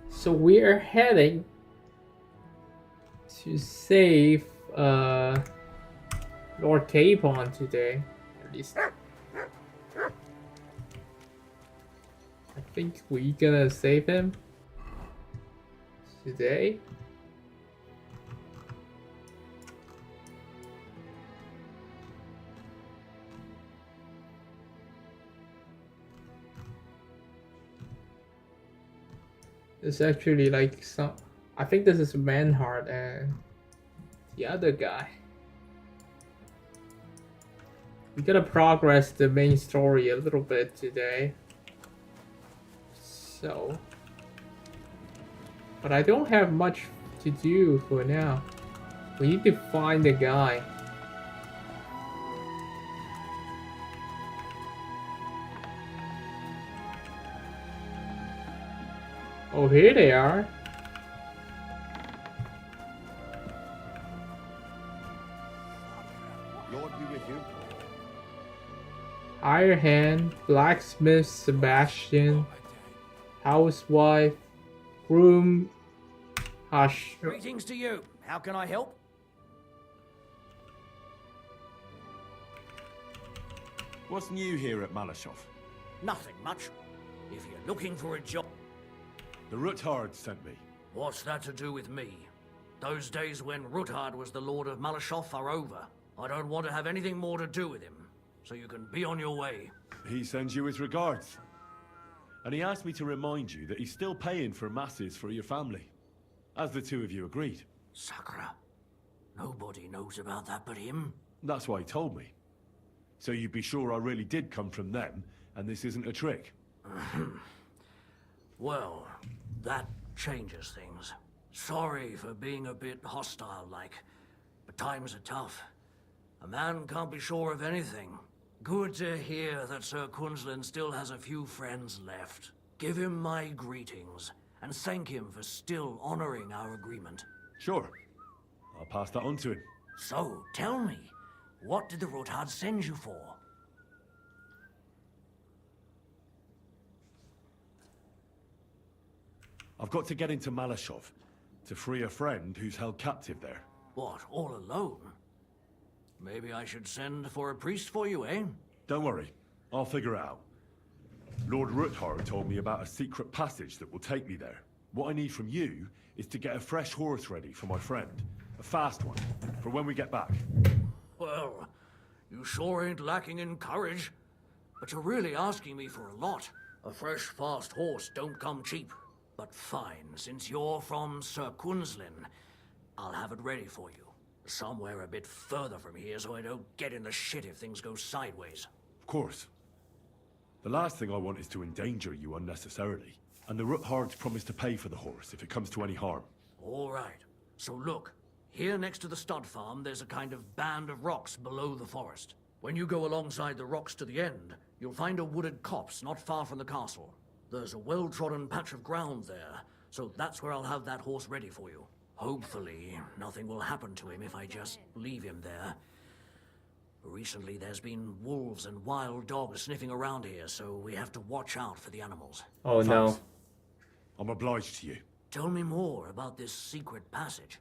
So we are heading to save Lord Capon today. At least I think we gonna save him today. It's actually like some. I think this is Manhart and the other guy. We gotta progress the main story a little bit today. So, but I don't have much to do for now. We need to find the guy. Oh, here they are. Lord be with you. Higher hand, blacksmith Sebastian, housewife, groom, hush. Greetings to you. How can I help? What's new here at Malashov? Nothing much. If you're looking for a job... The Ruthard sent me. What's that to do with me? Those days when Ruthard was the Lord of Malashov are over. I don't want to have anything more to do with him. So you can be on your way. He sends you his regards. And he asked me to remind you that he's still paying for masses for your family. As the two of you agreed. Sakura. Nobody knows about that but him. That's why he told me. So you'd be sure I really did come from them, and this isn't a trick. Well, that changes things. Sorry for being a bit hostile-like, but times are tough. A man can't be sure of anything. Good to hear that Sir Kunzlin still has a few friends left. Give him my greetings, and thank him for still honoring our agreement. Sure. I'll pass that on to him. So, tell me, what did the Ruthard send you for? I've got to get into Malashov to free a friend who's held captive there. What, all alone? Maybe I should send for a priest for you, eh? Don't worry, I'll figure it out. Lord Ruthard told me about a secret passage that will take me there. What I need from you is to get a fresh horse ready for my friend. A fast one, for when we get back. Well, you sure ain't lacking in courage. But you're really asking me for a lot. A fresh, fast horse don't come cheap. But fine, since you're from Sir Kunzlin, I'll have it ready for you. Somewhere a bit further from here so I don't get in the shit if things go sideways. Of course. The last thing I want is to endanger you unnecessarily. And the Ruthards promised to pay for the horse if it comes to any harm. All right. So look, here next to the stud farm there's a kind of band of rocks below the forest. When you go alongside the rocks to the end, you'll find a wooded copse not far from the castle. There's a well-trodden patch of ground there, so that's where I'll have that horse ready for you. Hopefully, nothing will happen to him if I just leave him there. Recently, there's been wolves and wild dogs sniffing around here, so we have to watch out for the animals. Oh no. Thanks. I'm obliged to you. Tell me more about this secret passage.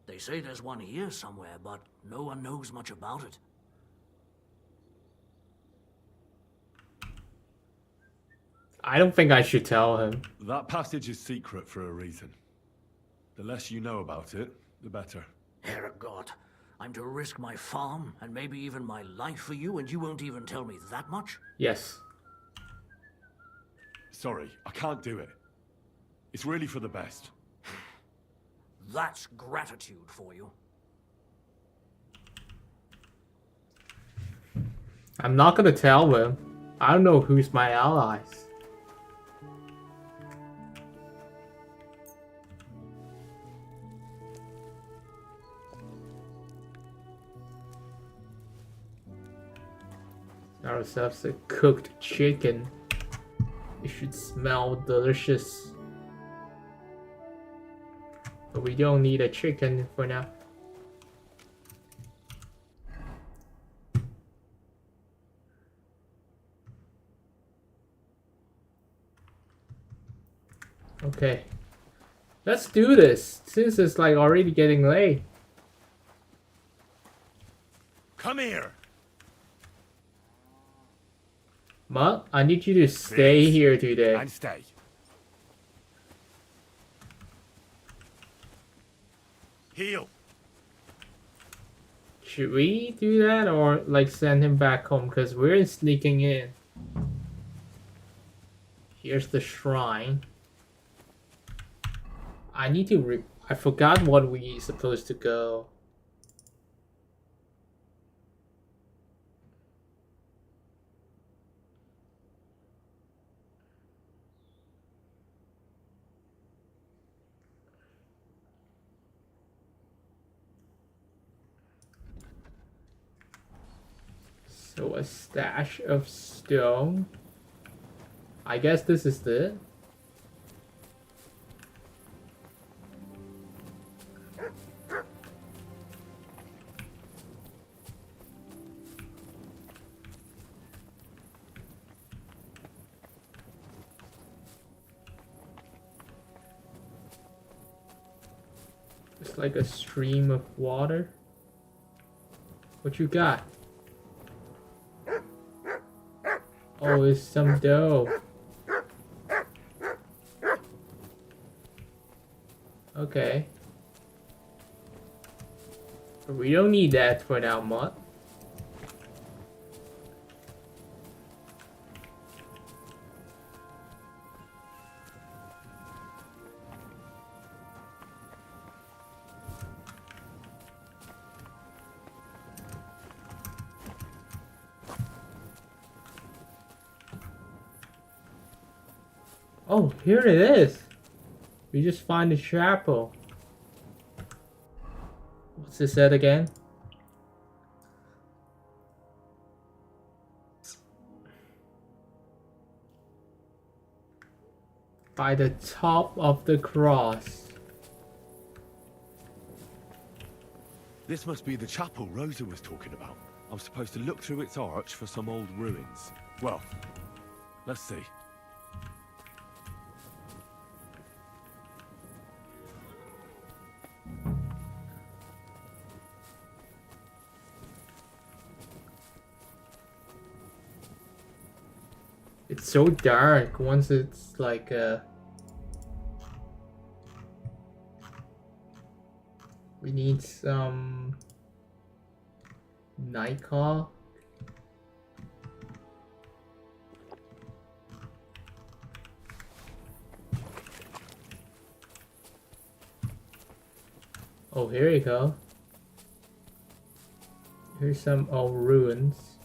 They say there's one here somewhere, but no one knows much about it. I don't think I should tell him. That passage is secret for a reason. The less you know about it, the better. Herregott, I'm to risk my farm and maybe even my life for you, and you won't even tell me that much? Yes. Sorry, I can't do it. It's really for the best. That's gratitude for you. I'm not gonna tell him. I don't know who's my allies. Ourselves a cooked chicken. It should smell delicious. But we don't need a chicken for now. Okay. Let's do this, since it's like already getting late. Come here. Mutt, I need you to stay Please. here today. And stay. Heal. Should we do that or like send him back home? Because we're sneaking in. Here's the shrine. I need to I forgot what we supposed to go. So a stash of stone. I guess this is it. It's like a stream of water. What you got? Oh, it's some dough. Okay. We don't need that for now, Mutt. Oh, here it is. We just find the chapel. What's it said again? By the top of the cross. This must be the chapel Rosa was talking about. I'm supposed to look through its arch for some old ruins. Well, let's see. It's so dark once it's like we need some night call. Oh, here you go. Here's some old ruins.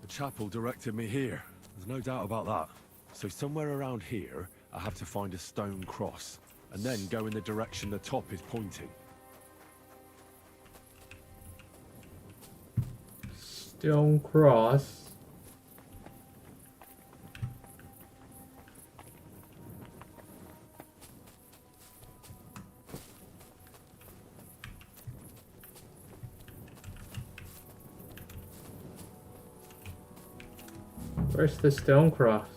The chapel directed me here. There's no doubt about that. So somewhere around here, I have to find a stone cross, and then go in the direction the top is pointing. Stone cross. Where's the stone cross?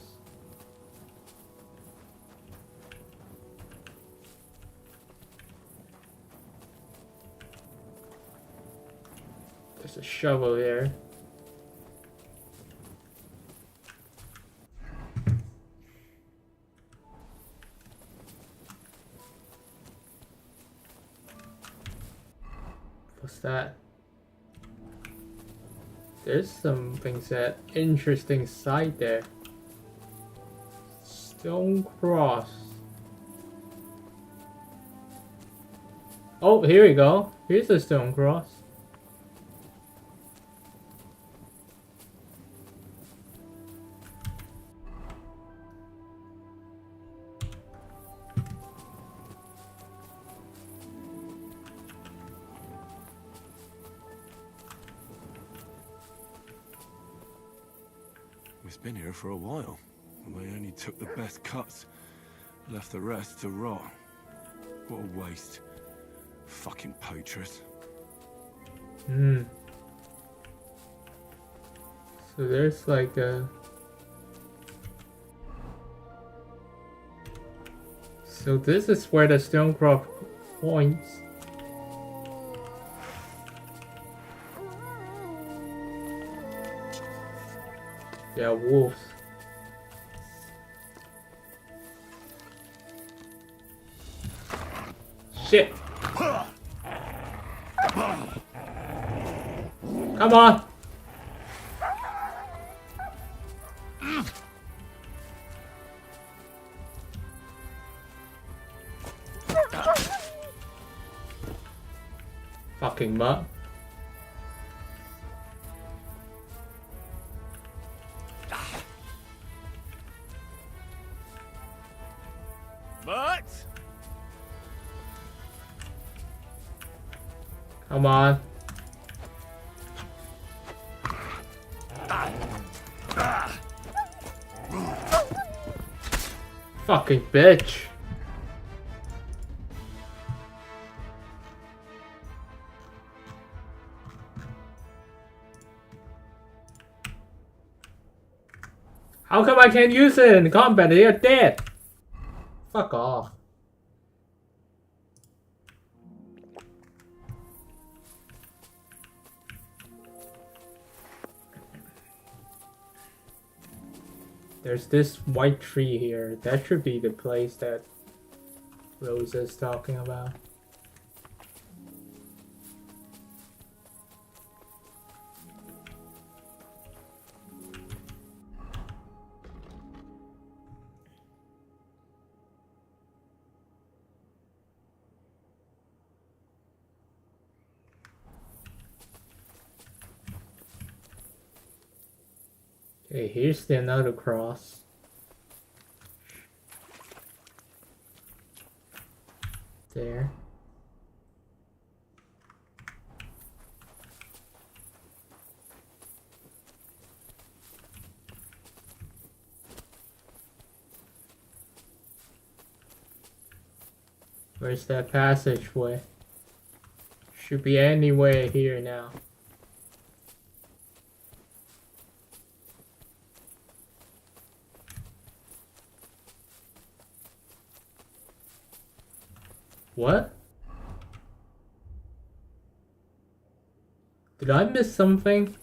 There's a shovel here. What's that? There's something that interesting side there. Stone cross. Oh, here we go. Here's a stone cross. It's been here for a while. And they only took the best cuts, left the rest to rot. What a waste. Fucking poachers. Hmm. So there's like a... So this is where the Stonecrop points. Yeah, wolves. Shit! Come on! Fucking mutt. Mutt! Come on. Fucking bitch. How come I can't use it in combat? They're dead. Fuck off. There's this white tree here. That should be the place that Rose is talking about. Okay, here's the another cross. There. Where's that passageway? Should be anywhere here now. What? Did I miss something?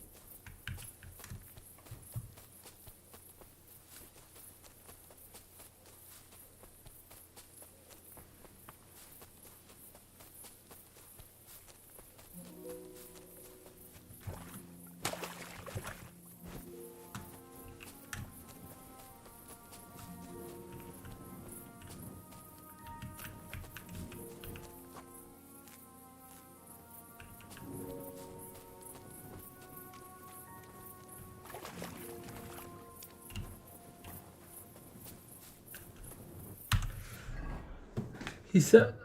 He said...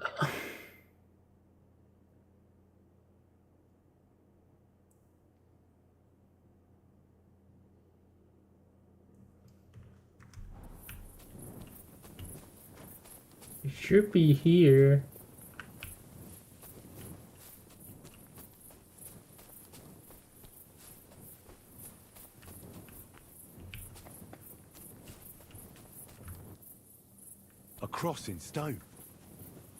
It should be here. A cross in stone.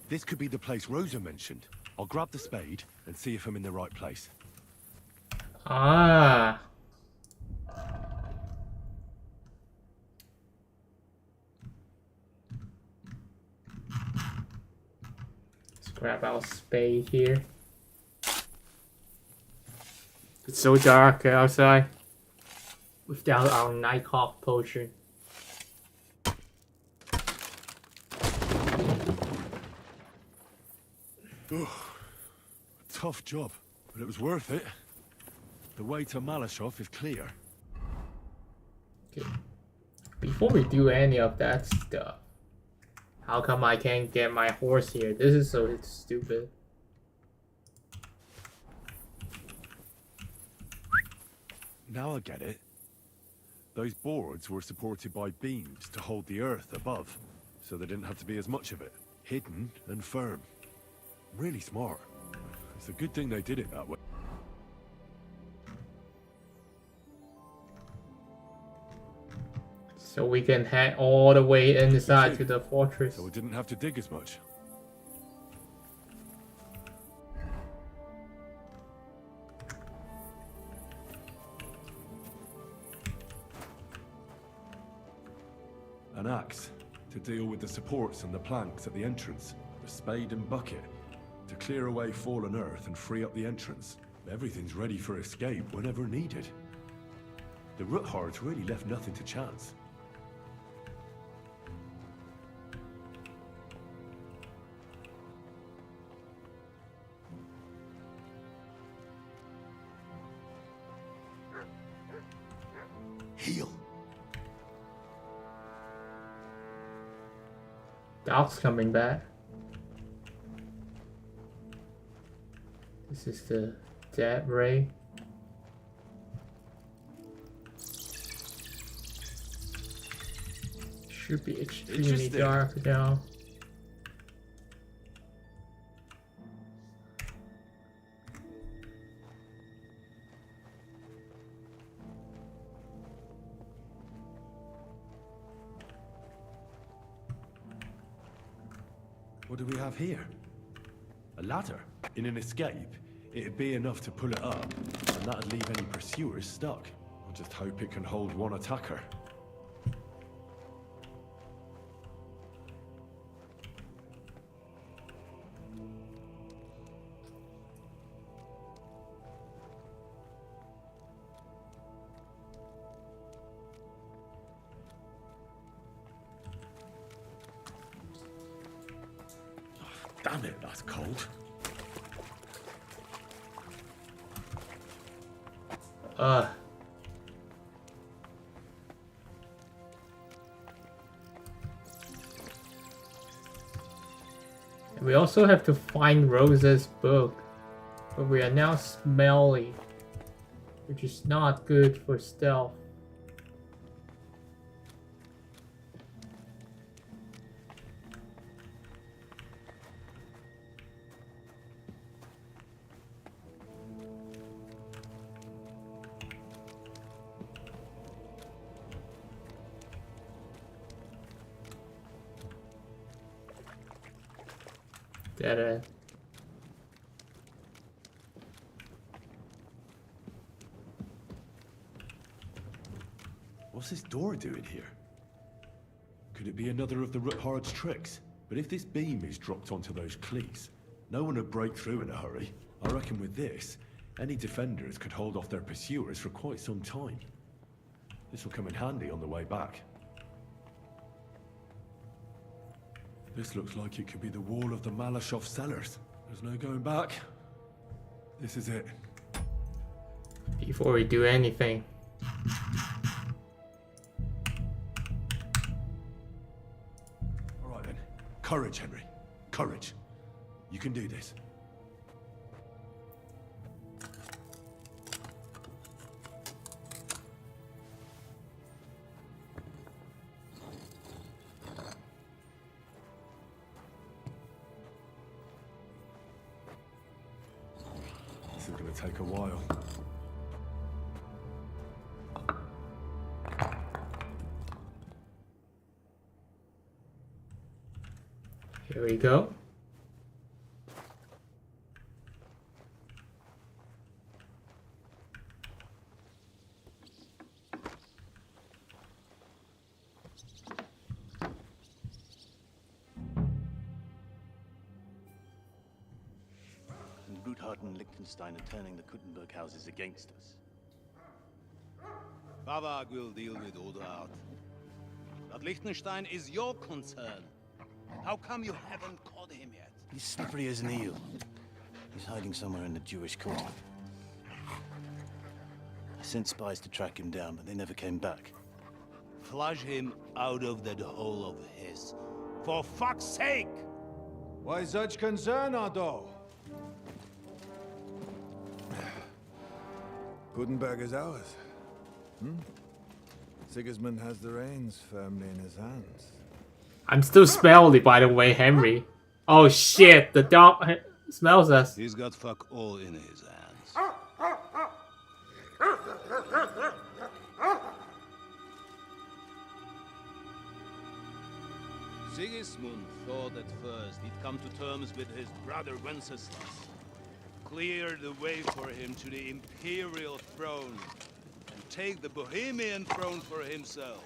This could be the place Rosa mentioned. I'll grab the spade and see if I'm in the right place. Ah. Let's grab our spade here. It's so dark outside. Without our Nighthawk potion. Tough job, but it was worth it. The way to Malashov is clear. Okay. Before we do any of that stuff, how come I can't get my horse here? This is so stupid. Now I get it. Those boards were supported by beams to hold the earth above, so there didn't have to be as much of it. Hidden and firm. Really smart. It's a good thing they did it that way. So we can head all the way inside to the fortress. So we didn't have to dig as much. An axe to deal with the supports and the planks at the entrance. A spade and bucket to clear away fallen earth and free up the entrance. Everything's ready for escape whenever needed. The Root Hordes really left nothing to chance. Heal. Doc's coming back. This is the dead ray. Should be extremely dark now. What do we have here? A ladder. In an escape, it'd be enough to pull it up, and that'd leave any pursuers stuck. I just hope it can hold one attacker. Damn it, that's cold. We also have to find Rose's book, but we are now smelly, which is not good for stealth. Dead end. What's this door doing here? Could it be another of the Root Horde's tricks? But if this beam is dropped onto those cleats, no one would break through in a hurry. I reckon with this, any defenders could hold off their pursuers for quite some time. This will come in handy on the way back. This looks like it could be the wall of the Malashov cellars. There's no going back. This is it. Before we do anything. All right then. Courage, Henry. Courage. You can do this. This is going to take a while. Here we go. Ruthard and Liechtenstein are turning the Kuttenberg houses against us. Bavag will deal with Odoard. But Liechtenstein is your concern. How come you haven't caught him yet? He's slippery as an eel. He's hiding somewhere in the Jewish quarter. I sent spies to track him down, but they never came back. Flush him out of that hole of his. For fuck's sake! Why such concern, Otto? Gutenberg is ours. Sigismund has the reins firmly in his hands. I'm still smelly, by the way, Henry. Oh shit, the dog smells us. He's got fuck all in his hands. Sigismund thought at first he'd come to terms with his brother Wenceslas, clear the way for him to the imperial throne, and take the Bohemian throne for himself.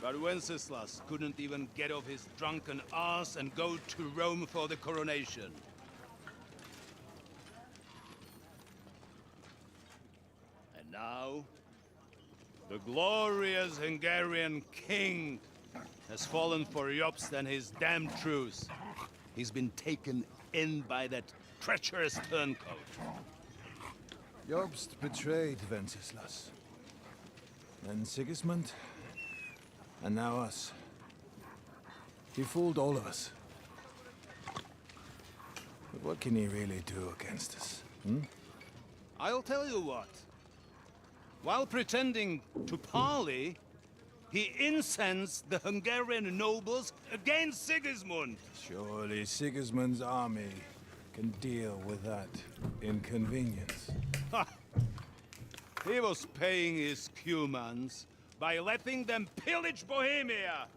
But Wenceslas couldn't even get off his drunken ass and go to Rome for the coronation. And now, the glorious Hungarian king has fallen for Jobst and his damned truce. He's been taken in by that treacherous turncoat. Jobst betrayed Wenceslas. Then Sigismund. And now us. He fooled all of us. But what can he really do against us? I'll tell you what. While pretending to parley, he incensed the Hungarian nobles against Sigismund. Surely Sigismund's army can deal with that inconvenience. Ha! He was paying his Cumans by letting them pillage Bohemia.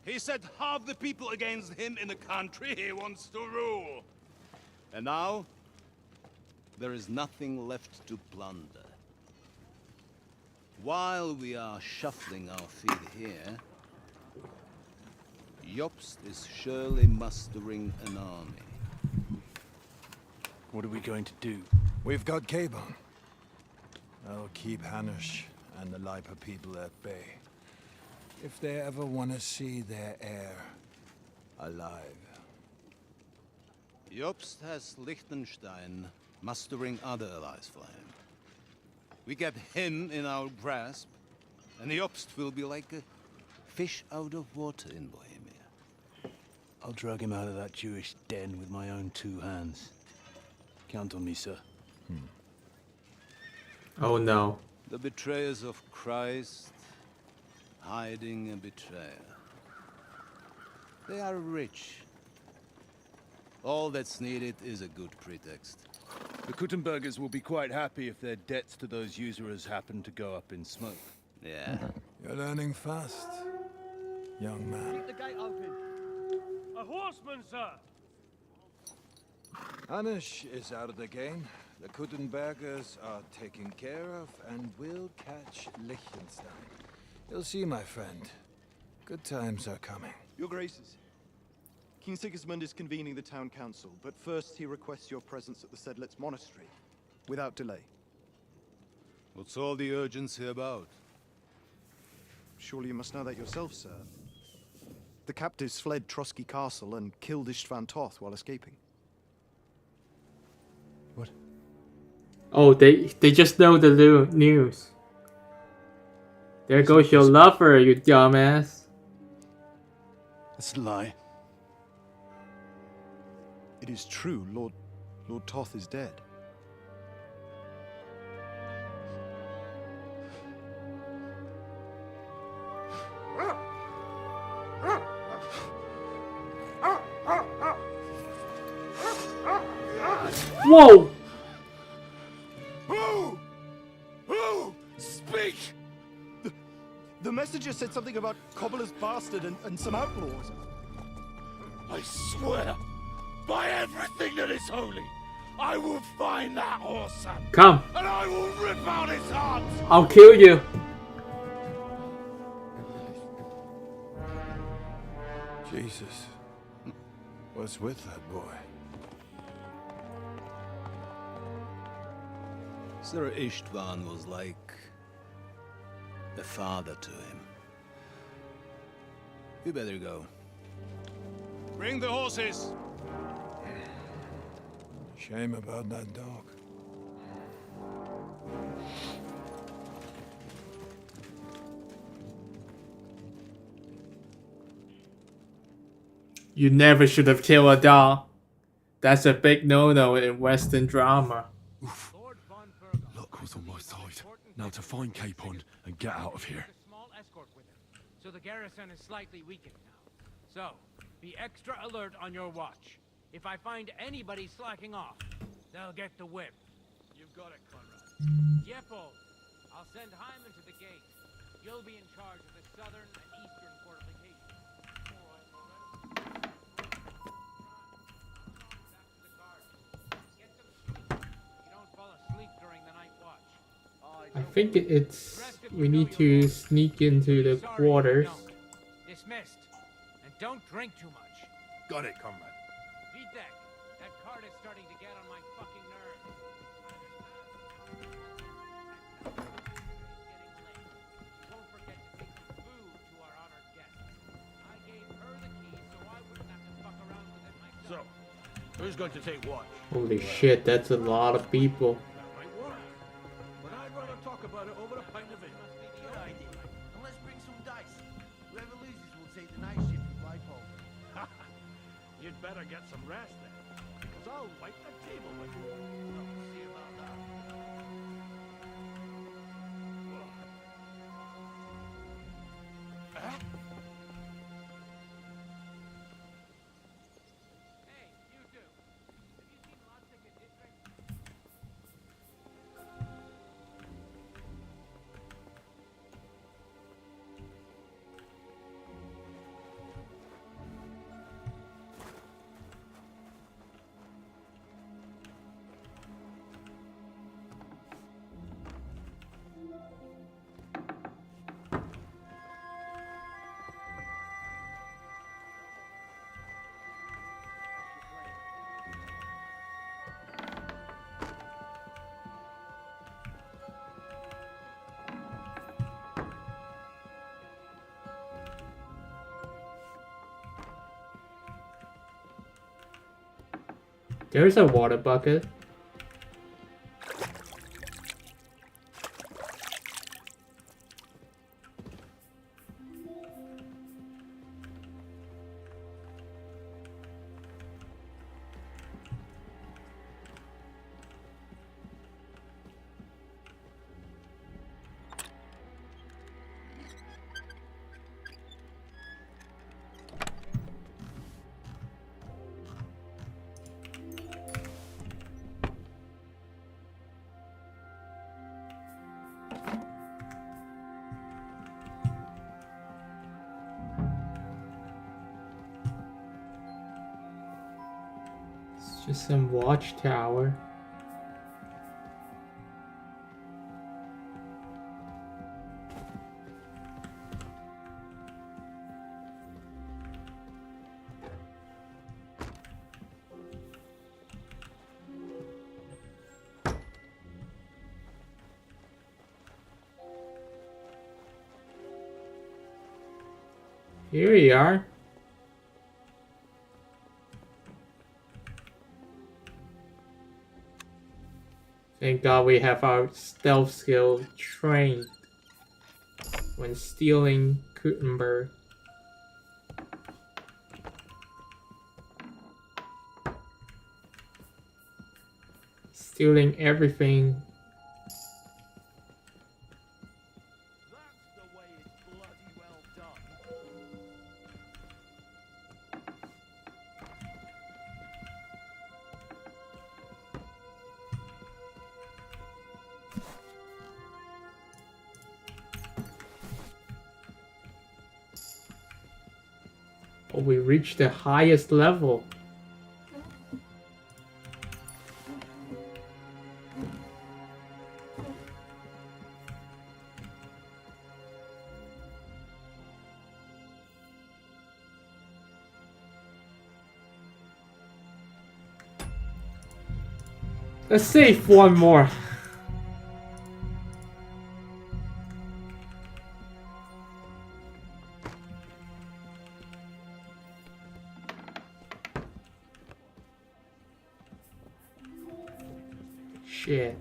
He set half the people against him in the country he wants to rule. And now, there is nothing left to plunder. While we are shuffling our feet here, Jobst is surely mustering an army. What are we going to do? We've got Cabon. I'll keep Hanush and the Lipa people at bay. If they ever want to see their heir alive. Jobst has Liechtenstein mustering other allies for him. We get him in our grasp, and Jobst will be like a fish out of water in Bohemia. I'll drag him out of that Jewish den with my own 2 hands. Count on me, sir. Oh no. The betrayers of Christ, hiding a betrayer. They are rich. All that's needed is a good pretext. The Kuttenbergers will be quite happy if their debts to those usurers happen to go up in smoke. Yeah. You're learning fast, young man. Keep the gate open. A horseman, sir! Hanush is out of the game. The Kuttenbergers are taken care of, and we'll catch Liechtenstein. You'll see, my friend. Good times are coming. Your Graces, King Sigismund is convening the town council, but first he requests your presence at the Sedlitz monastery, without delay. What's all the urgency about? Surely you must know that yourself, sir. The captives fled Trotsky Castle and killed Istvan Toth while escaping. What? Oh, they just know the news. There goes your lover, you dumbass. That's a lie. It is true, Lord Toth is dead. Whoa! Who? Speak! The messenger said something about Cobbler's bastard and some outlaws. I swear, by everything that is holy, I will find that horse Come, and I will rip out his heart! I'll kill you. Jesus. What's with that boy? Sir Istvan was like a father to him. You better go. Bring the horses! Shame about that dog. You never should have killed a dog. That's a big no-no in Western drama. Luck was on my side. Now to find Capon and get out of here. A small escort with him, so the garrison is slightly weakened now. So, be extra alert on your watch. If I find anybody slacking off, they'll get the whip. You've got it, Conrad. Jeppo, I'll send Hyman to the gate. You'll be in charge of the southern and eastern fortifications. Back to the guards. Get some sleep. You don't fall asleep during the night watch. I think it's we need to sneak into the quarters. Dismissed. And don't drink too much. Got it, comrade. Vitek, that card is starting to get on my fucking nerves. Getting late. Don't forget to take some food to our honored guest. I gave her the key so I wouldn't have to fuck around with it myself. So, who's going to take watch? Holy shit, that's a lot of people. That might work. But I'd rather talk about it over a pint of ale. Good idea. And let's bring some dice. Whoever loses will take the night shift from Flagpole. You'd better get some rest then, because I'll wipe the table with you. We'll see about that. Hey, you two. Have you seen Lotsik and District? There's a water bucket. It's just some watchtower. Here we are. Thank God we have our stealth skill trained when stealing Gutenberg. Stealing everything. That's the way it's bloody well done. Oh, we reached the highest level. Let's save one more. Shit.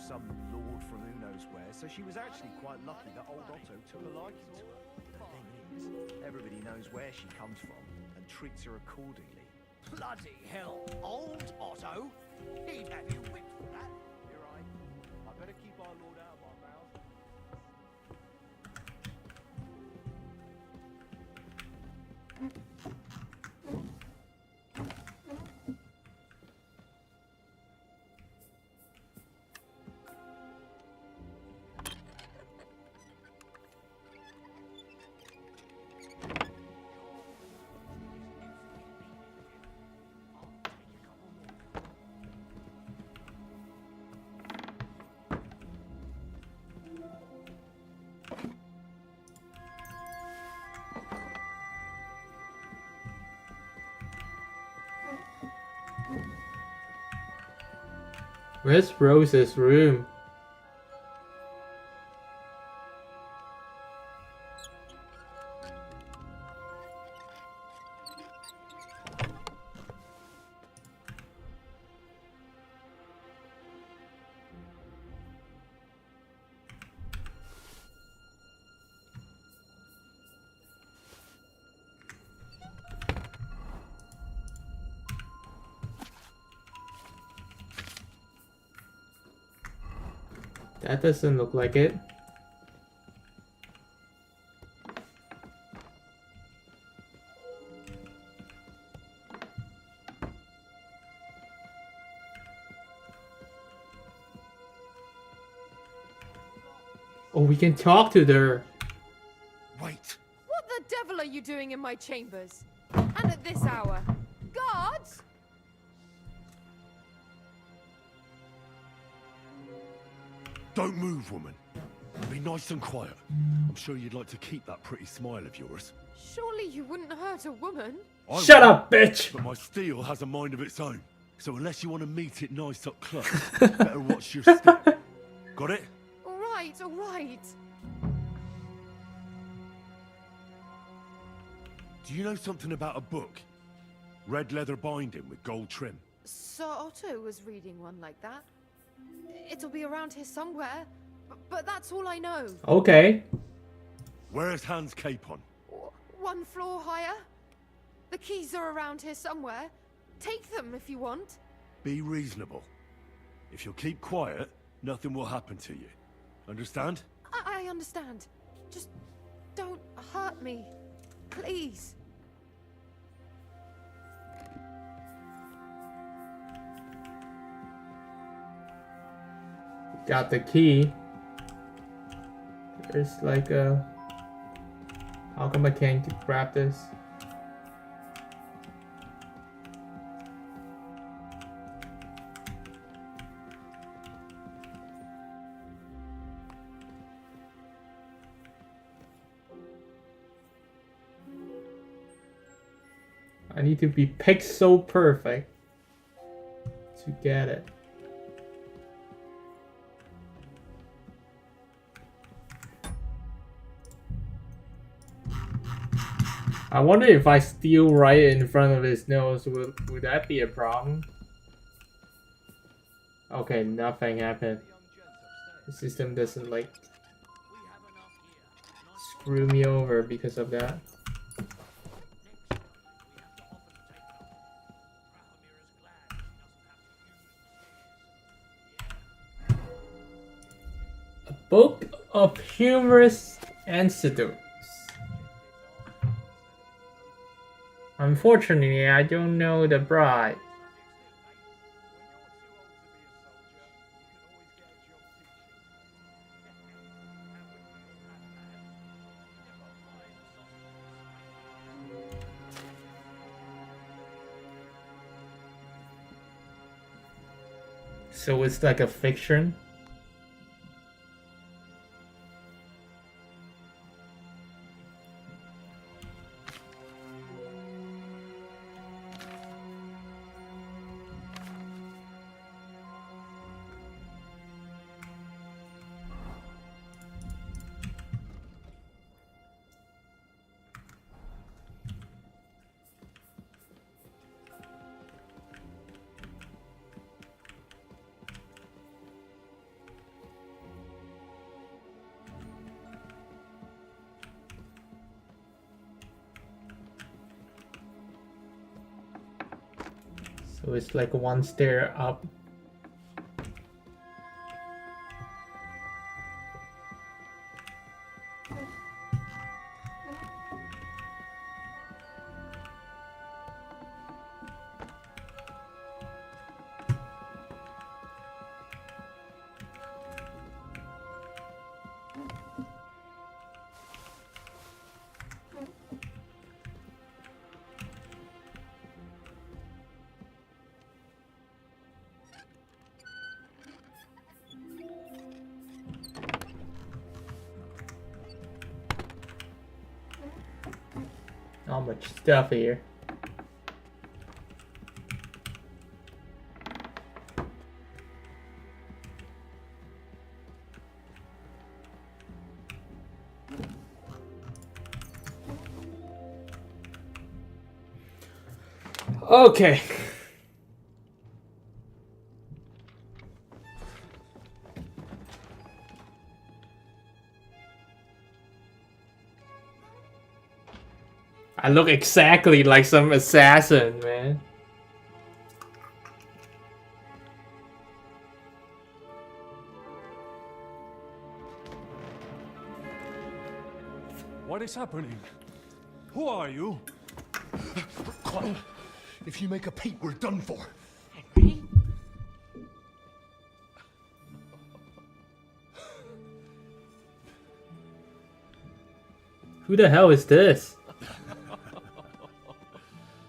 some lord from who knows where, so she was actually quite lucky that old Otto took a liking to her. The thing is, everybody knows where she comes from and treats her accordingly. Bloody hell, old Otto? He'd have you whipped for that. You're right. I better keep our lord out of my mouth. Where's Rose's room? That doesn't look like it. Oh, we can talk to her. Wait! What the devil are you doing in my chambers? And at this hour? Guards? Don't move, woman. Be nice and quiet. I'm sure you'd like to keep that pretty smile of yours. Surely you wouldn't hurt a woman? I Shut will, up, bitch! But my steel has a mind of its own. So unless you want to meet it nice up close, better watch your step. Got it? All right, all right. Do you know something about a book? Red leather binding with gold trim. Sir Otto was reading one like that. It'll be around here somewhere, but that's all I know. Okay. Where's Hans' cape on? One floor higher. The keys are around here somewhere. Take them if you want. Be reasonable. If you'll keep quiet, nothing will happen to you. Understand? I understand. Just don't hurt me. Please. Got the key. There's like a... How come I can't grab this? I need to be pixel perfect to get it. I wonder if I steal right in front of his nose, would that be a problem? Okay, nothing happened. The system doesn't like screw me over because of that. A book of humorous anecdotes. Unfortunately, I don't know the bride. So it's like a fiction? So it's like one stair up. Not much stuff here. Okay. I look exactly like some assassin, man. What is happening? Who are you? Quiet. If you make a peep, we're done for. Henry? Who the hell is this?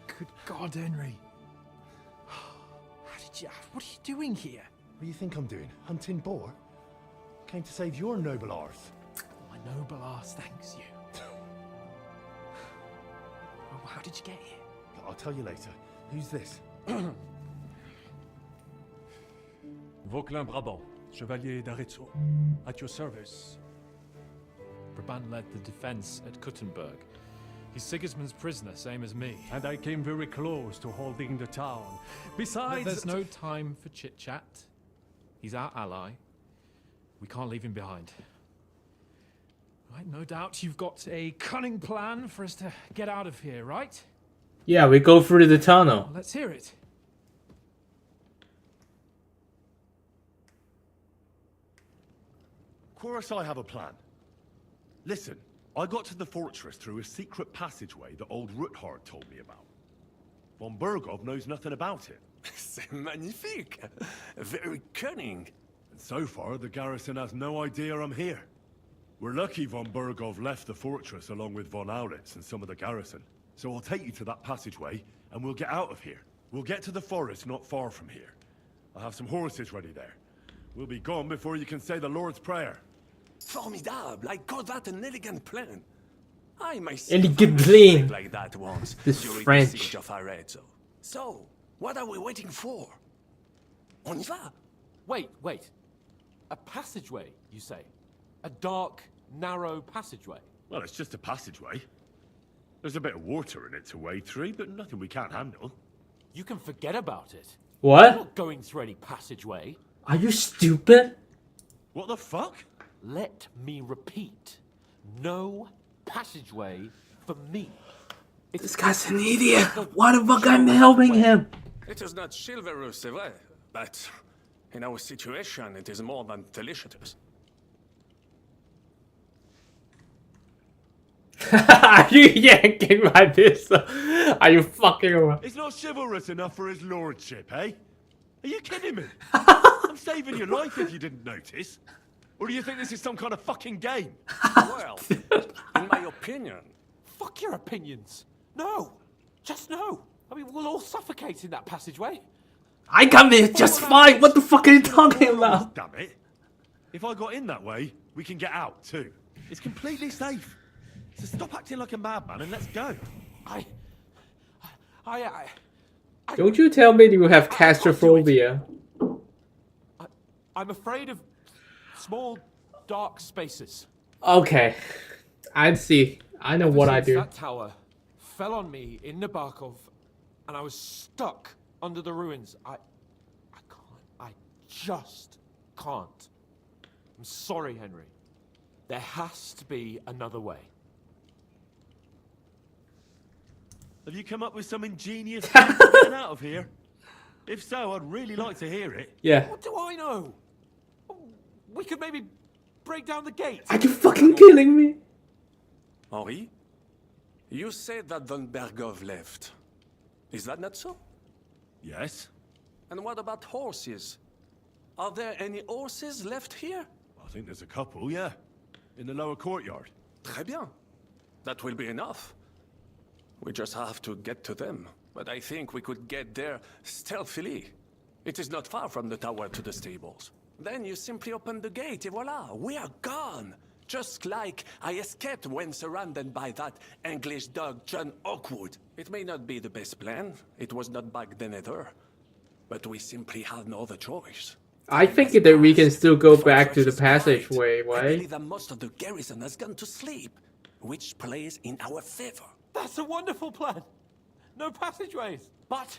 Good God, Henry. What are you doing here? What do you think I'm doing? Hunting boar? Came to save your noble arse. My noble arse thanks you. Oh, how did you get here? I'll tell you later. Who's this? Vauquelin Brabant, Chevalier d'Arezzo. At your service. Brabant led the defense at Kuttenberg. He's Sigismund's prisoner, same as me. And I came very close to holding the town. Besides... There's no time for chit-chat. He's our ally. We can't leave him behind. Right, no doubt you've got a cunning plan for us to get out of here, right? Yeah, we go through the tunnel. Well, let's hear it. Of course I have a plan. Listen, I got to the fortress through a secret passageway that old Ruthard told me about. Von Bergov knows nothing about it. C'est magnifique. Very cunning. And so far, the garrison has no idea I'm here. We're lucky von Bergov left the fortress along with von Aulitz and some of the garrison. So I'll take you to that passageway, and we'll get out of here. We'll get to the forest not far from here. I'll have some horses ready there. We'll be gone before you can say the Lord's Prayer. Formidable. I call that an elegant plan. I myself Elegant plan. like that once This during French. the siege of Arezzo. So, what are we waiting for? On y va. Wait. A passageway, you say? A dark, narrow passageway? Well, it's just a passageway. There's a bit of water in it to wade through, but nothing we can't handle. You can forget about it. What? I'm not going through any passageway. Are you stupid? What the fuck? Let me repeat. No passageway for me. This guy's an idiot. Why the fuck I'm helping him? It is not chivalrous, c'est vrai, but in our situation, it is more than delicious. Are you yanking my this? Are you fucking around? It's not chivalrous enough for his lordship, eh? Are you kidding me? I'm saving your life if you didn't notice. Or do you think this is some kind of fucking game? Well, in my opinion, Fuck your opinions. No. Just no. I mean, we'll all suffocate in that passageway. I come here just fine. What the fuck are you talking about? Damn it. If I got in that way, we can get out too. It's completely safe. So stop acting like a madman and let's go. I Don't you tell me you have claustrophobia. I'm afraid of small, dark spaces. Okay. I see. I know what I Since do. That tower fell on me in Nabarkov, and I was stuck under the ruins. I can't. I just can't. I'm sorry, Henry. There has to be another way. Have you come up with some ingenious plan for getting out of here? If so, I'd really like to hear it. Yeah. What do I know? We could maybe break down the gate. Are you fucking kidding me? Henri, you said that Von Bergov left. Is that not so? Yes? And what about horses? Are there any horses left here? I think there's a couple, yeah. In the lower courtyard. Très bien. That will be enough. We just have to get to them. But I think we could get there stealthily. It is not far from the tower to the stables. Then you simply open the gate, et voila, we are gone. Just like I escaped when surrounded by that English dog John Oakwood. It may not be the best plan. It was not back then either. But we simply had no other choice. I think that we can still go back to the passageway, I right? believe that most of the garrison has gone to sleep, which plays in our favor. That's a wonderful plan. No passageways. But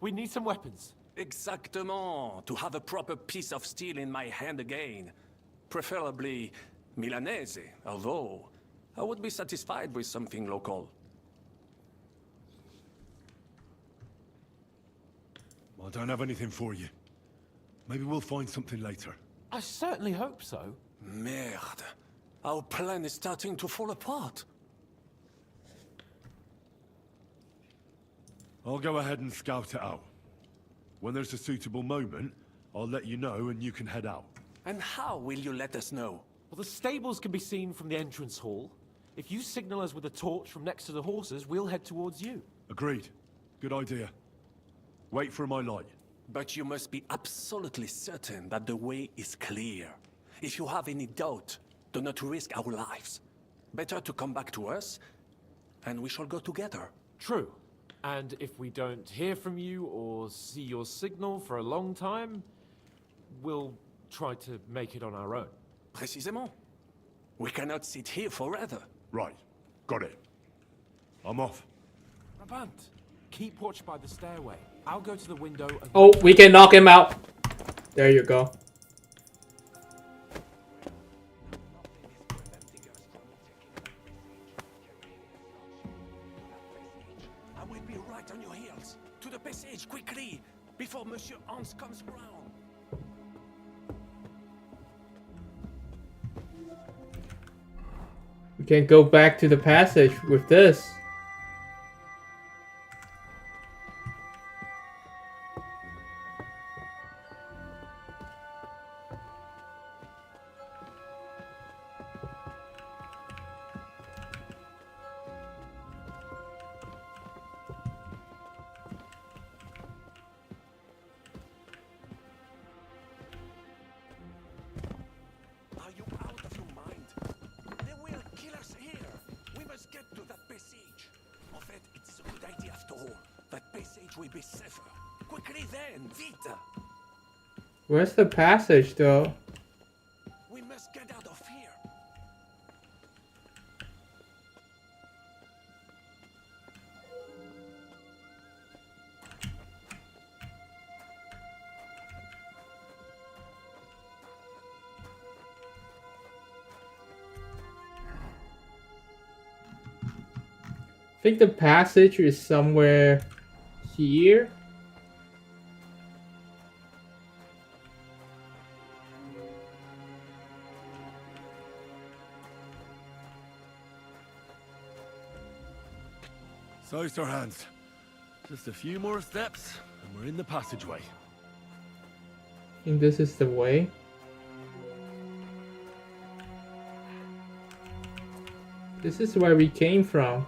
we need some weapons. Exactement. To have a proper piece of steel in my hand again. Preferably Milanese, although I would be satisfied with something local. I don't have anything for you. Maybe we'll find something later. I certainly hope so. Merde. Our plan is starting to fall apart. I'll go ahead and scout it out. When there's a suitable moment, I'll let you know and you can head out. And how will you let us know? Well, the stables can be seen from the entrance hall. If you signal us with a torch from next to the horses, we'll head towards you. Agreed. Good idea. Wait for my light. But you must be absolutely certain that the way is clear. If you have any doubt, do not risk our lives. Better to come back to us, and we shall go together. True. And if we don't hear from you or see your signal for a long time, we'll try to make it on our own. Précisément. We cannot sit here forever. Right. Got it. I'm off. Brabant, keep watch by the stairway. I'll go to the window and... Oh, we can knock him out. There you go. I will be right on your heels. To the passage, quickly, before Monsieur Hans comes round. We can go back to the passage with this. Are you out of your mind? They will kill us here. We must get to that passage. En fait, it's a good idea after all. That passage will be safer. Quickly then, vite! Where's the passage, though? We must get out of here. I think the passage is somewhere here. So, Sir Hans. Just a few more steps, and we're in the passageway. I think this is the way. This is where we came from.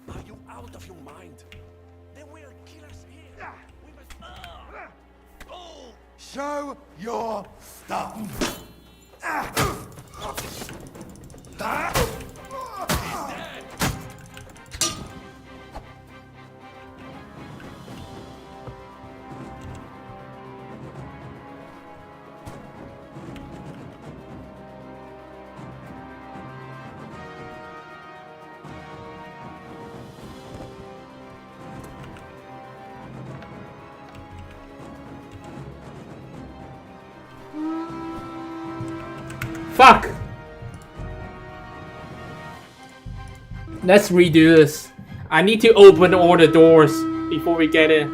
Are you out of your mind? They will kill us here. We must... Oh! Show your stuff! Fuck! Let's redo this. I need to open all the doors before we get in.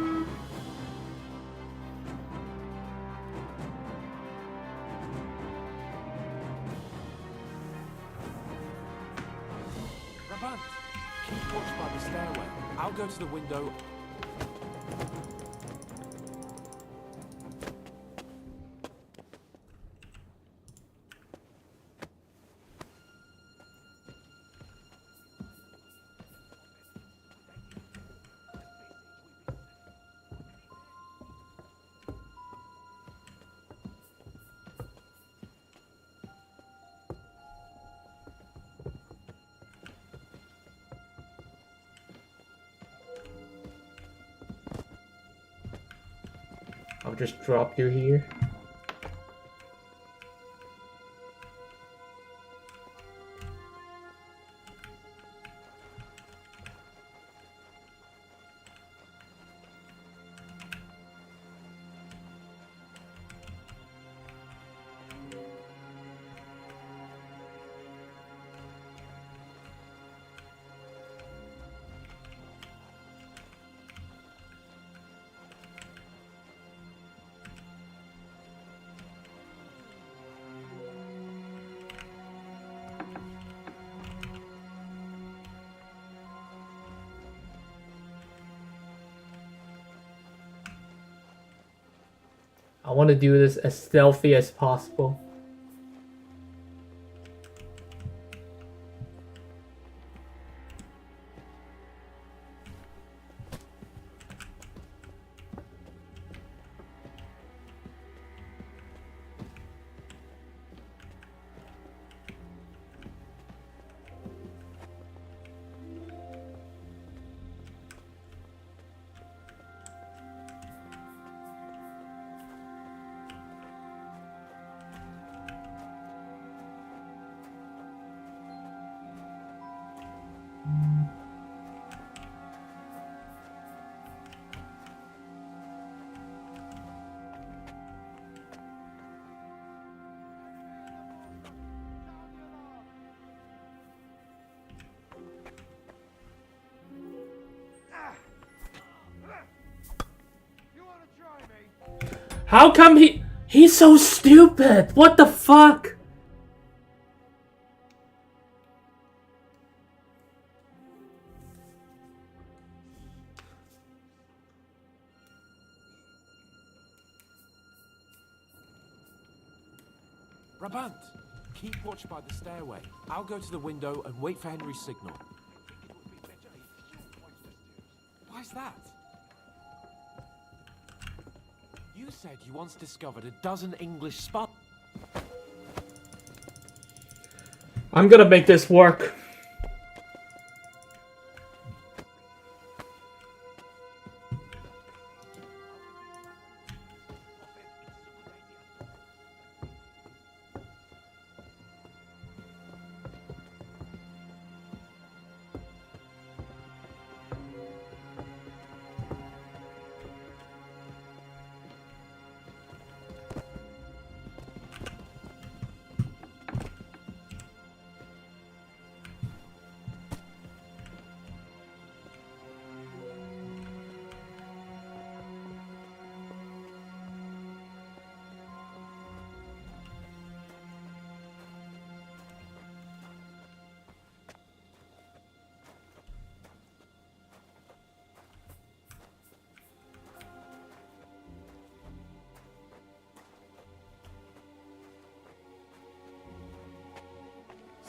Raban, keep watch by the stairway. I'll go to the window. I'll just drop you here. I want to do this as stealthy as possible. How come he's so stupid? What the fuck? Brabant, keep watch by the stairway. I'll go to the window and wait for Henry's signal. Why's that? You said you once discovered a dozen English spies. I'm gonna make this work.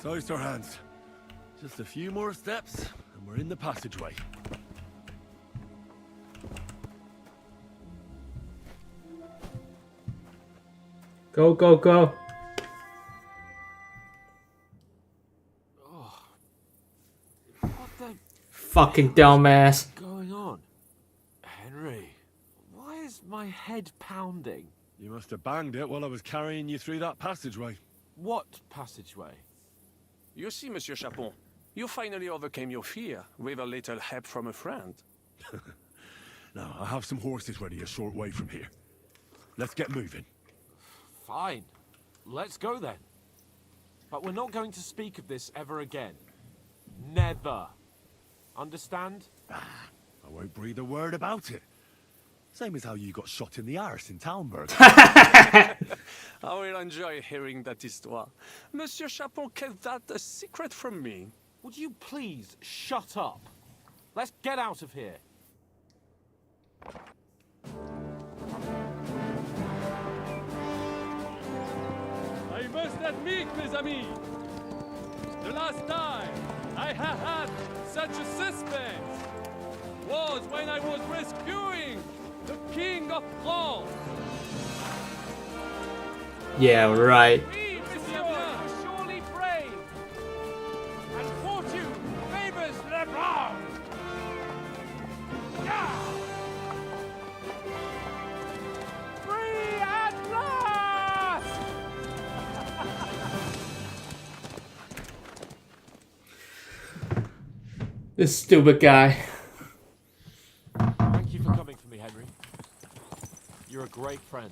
So, Sir Hans, just a few more steps, and we're in the passageway. Go, go, go. Oh. What the Fucking dumbass. going on? Henry, why is my head pounding? You must have banged it while I was carrying you through that passageway. What passageway? You see, Monsieur Chapon, you finally overcame your fear with a little help from a friend. Now, I have some horses ready a short way from here. Let's get moving. Fine. Let's go then. But we're not going to speak of this ever again. Never. Understand? I won't breathe a word about it. Same as how you got shot in the arse in Talmberg. I will enjoy hearing that histoire. Monsieur Chapon kept that a secret from me. Would you please shut up? Let's get out of here. I must admit, mes amis, the last time I had such a suspense was when I was rescuing the King of France. Yeah, right. Oui, monsieur, you're surely brave. And fortune favors le brave. Yeah! Free at last! This stupid guy. Thank you for coming for me, Henry. You're a great friend.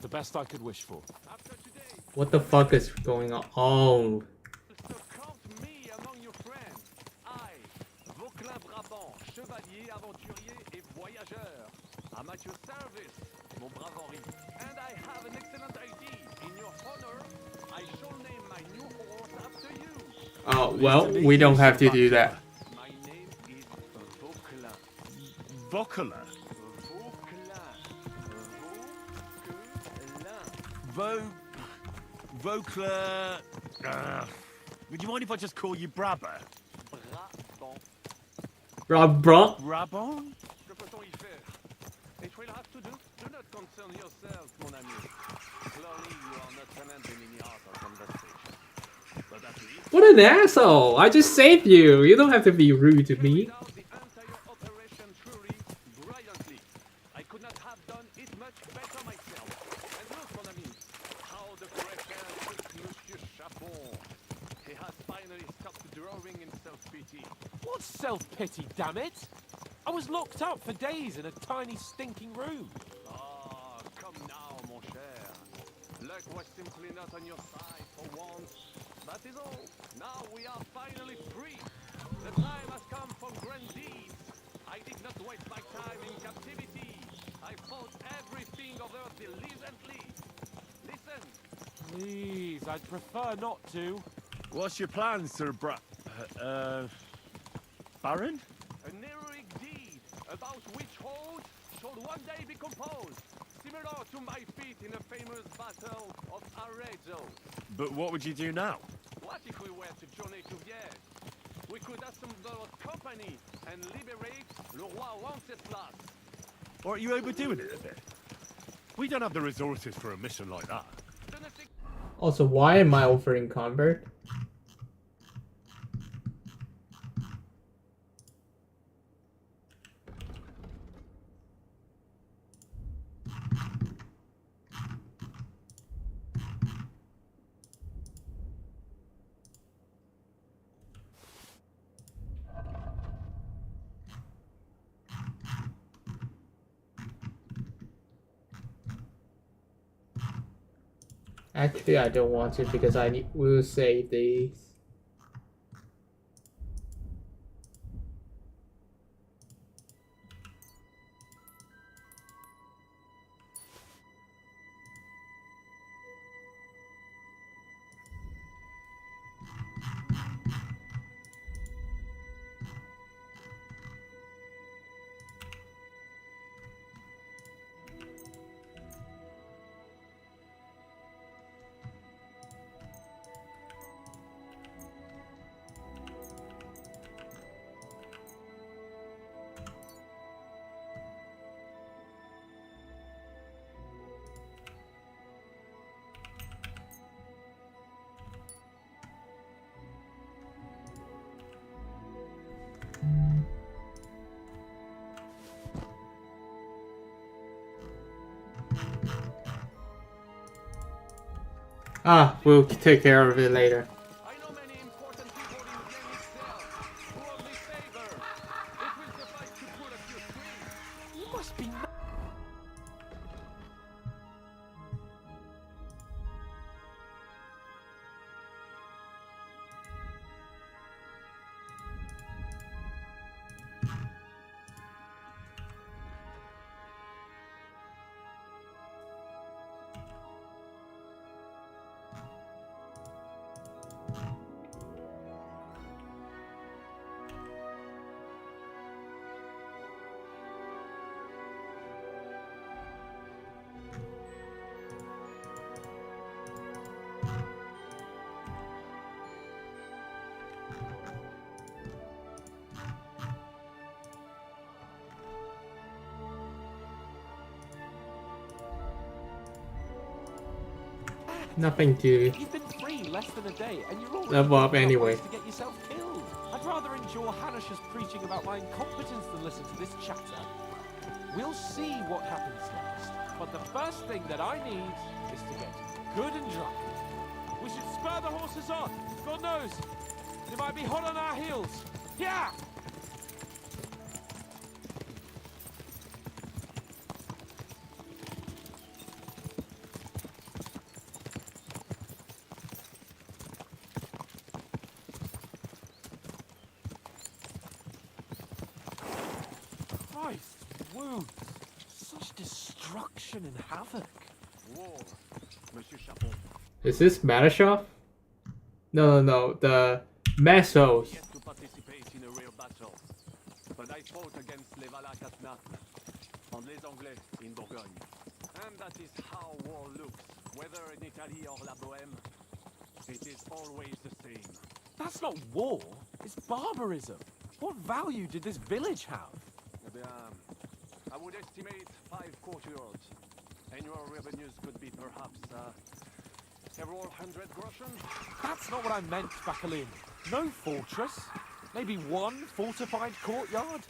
The best I could wish for. What the fuck is going on? Oh. So count me among your friends. I, Vauquelin Brabant, chevalier, aventurier et voyageur. I'm at your service, mon brave Henri. And I have an excellent idea. In your honor, I shall name my new horse after you. Oh, well, we don't have to do that. My name is Vauquelin. Vauquelin? Vauquelin. Would you mind if I just call you Brabber? Brabant? Brabant? Que peut-on y faire? It will have to do. Do not concern yourself, mon ami. Clearly, you are not trained in any art or conversation. But at least... What an asshole! I just saved you! You don't have to be rude to me. the entire operation truly brilliantly. I could not have done it much better myself. And look, mon ami, how the pressure took Monsieur Chapon. He has finally stopped drawing in self-pity. What self-pity, damn it? I was locked up for days in a tiny stinking room. Ah, come now, mon cher. Luck was simply not on your side for once. That is all. Now we are finally free. The time has come for grand deeds. I did not waste my time in captivity. I fought everything over diligently. Listen. Please, I'd prefer not to. What's your plan, Sir Baron? An heroic deed about which holds shall one day be composed, similar to my feat in the famous battle of Arezzo. But what would you do now? What if we were to journey to Vienne? We could assemble a company and liberate Le Roi Wenceslas. Or are you overdoing it a bit? We don't have the resources for a mission like that. Also, why am I offering convert? Actually, I don't want to because will save these. Ah, we'll take care of it later. I know many important people in Vienne itself who only favor. It will suffice to pull a few strings. You must be Nothing to You've been free less than a day, and you're already level up thinking about anyway. ways to get yourself killed. I'd rather endure Hanish's preaching about my incompetence than listen to this chatter. We'll see what happens next, but the first thing that I need is to get good and drunk. We should spur the horses on. God knows, they might be hot on our heels. Yeah! Christ, wounds. Such destruction and havoc. War, Monsieur Chapeau. Is this Matashov? No. The Messos. Yet to participate in a real battle, but I fought against les Valaques at Naples, and les Anglais in Bourgogne. And that is how war looks, whether in Italy or La Bohème. It is always the same. That's not war. It's barbarism. What value did this village have? Eh bien, I would estimate 5 courtyards. Annual revenues could be perhaps several 100 groschen. That's not what I meant, Bacalin. No fortress. Maybe one fortified courtyard.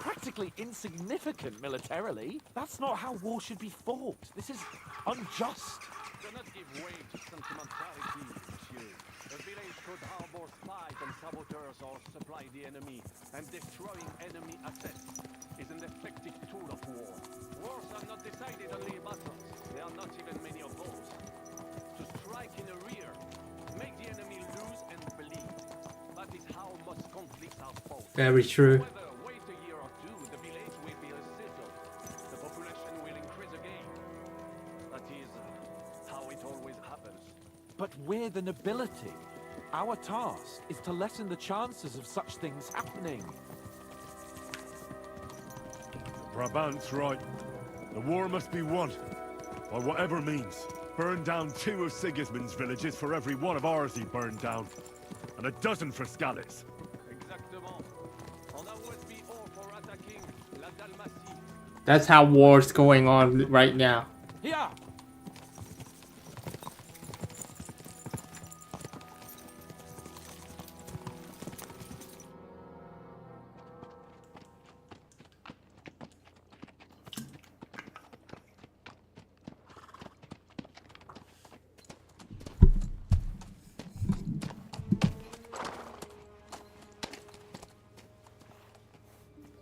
Practically insignificant militarily. That's not how war should be fought. This is unjust. Do not give way to sentimentality, monsieur. A village could harbor spies and saboteurs or supply the enemy, and destroying enemy assets is an effective tool of war. Wars are not decided only in battles. There are not even many of those. To strike in the rear, make the enemy lose and bleed. That is how most conflicts are fought. Very true. Whether wait a year or two, the village will be resettled. The population will increase again. That is how it always happens. But we're the nobility. Our task is to lessen the chances of such things happening. Brabant's right. The war must be won. By whatever means. Burn down 2 of Sigismund's villages for every one of ours he burned down. And a dozen for Scalise. Exactement. On our would be all for attacking La Dalmatie. That's how war's going on right now. Yeah.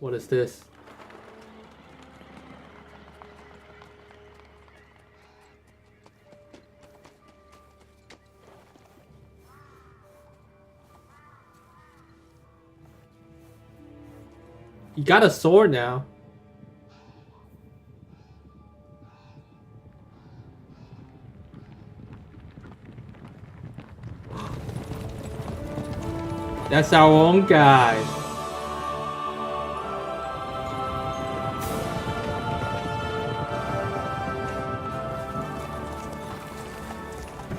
What is this? You got a sword now. That's our own guy.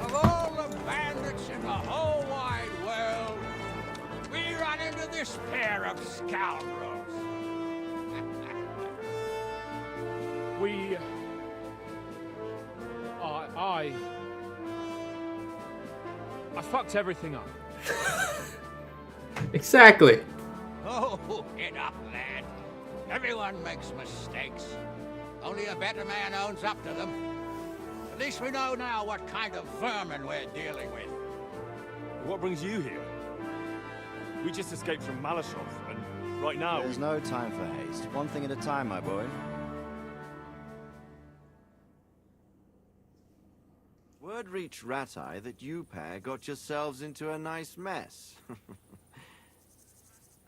Of all the bandits in the whole wide world, we run into this pair of scoundrels. We... I fucked everything up. Exactly. Oh, get up, lad. Everyone makes mistakes. Only a better man owns up to them. At least we know now what kind of vermin we're dealing with. What brings you here? We just escaped from Malashov, and right now... There's no time for haste. One thing at a time, my boy. Word reached Ratai that you pair got yourselves into a nice mess.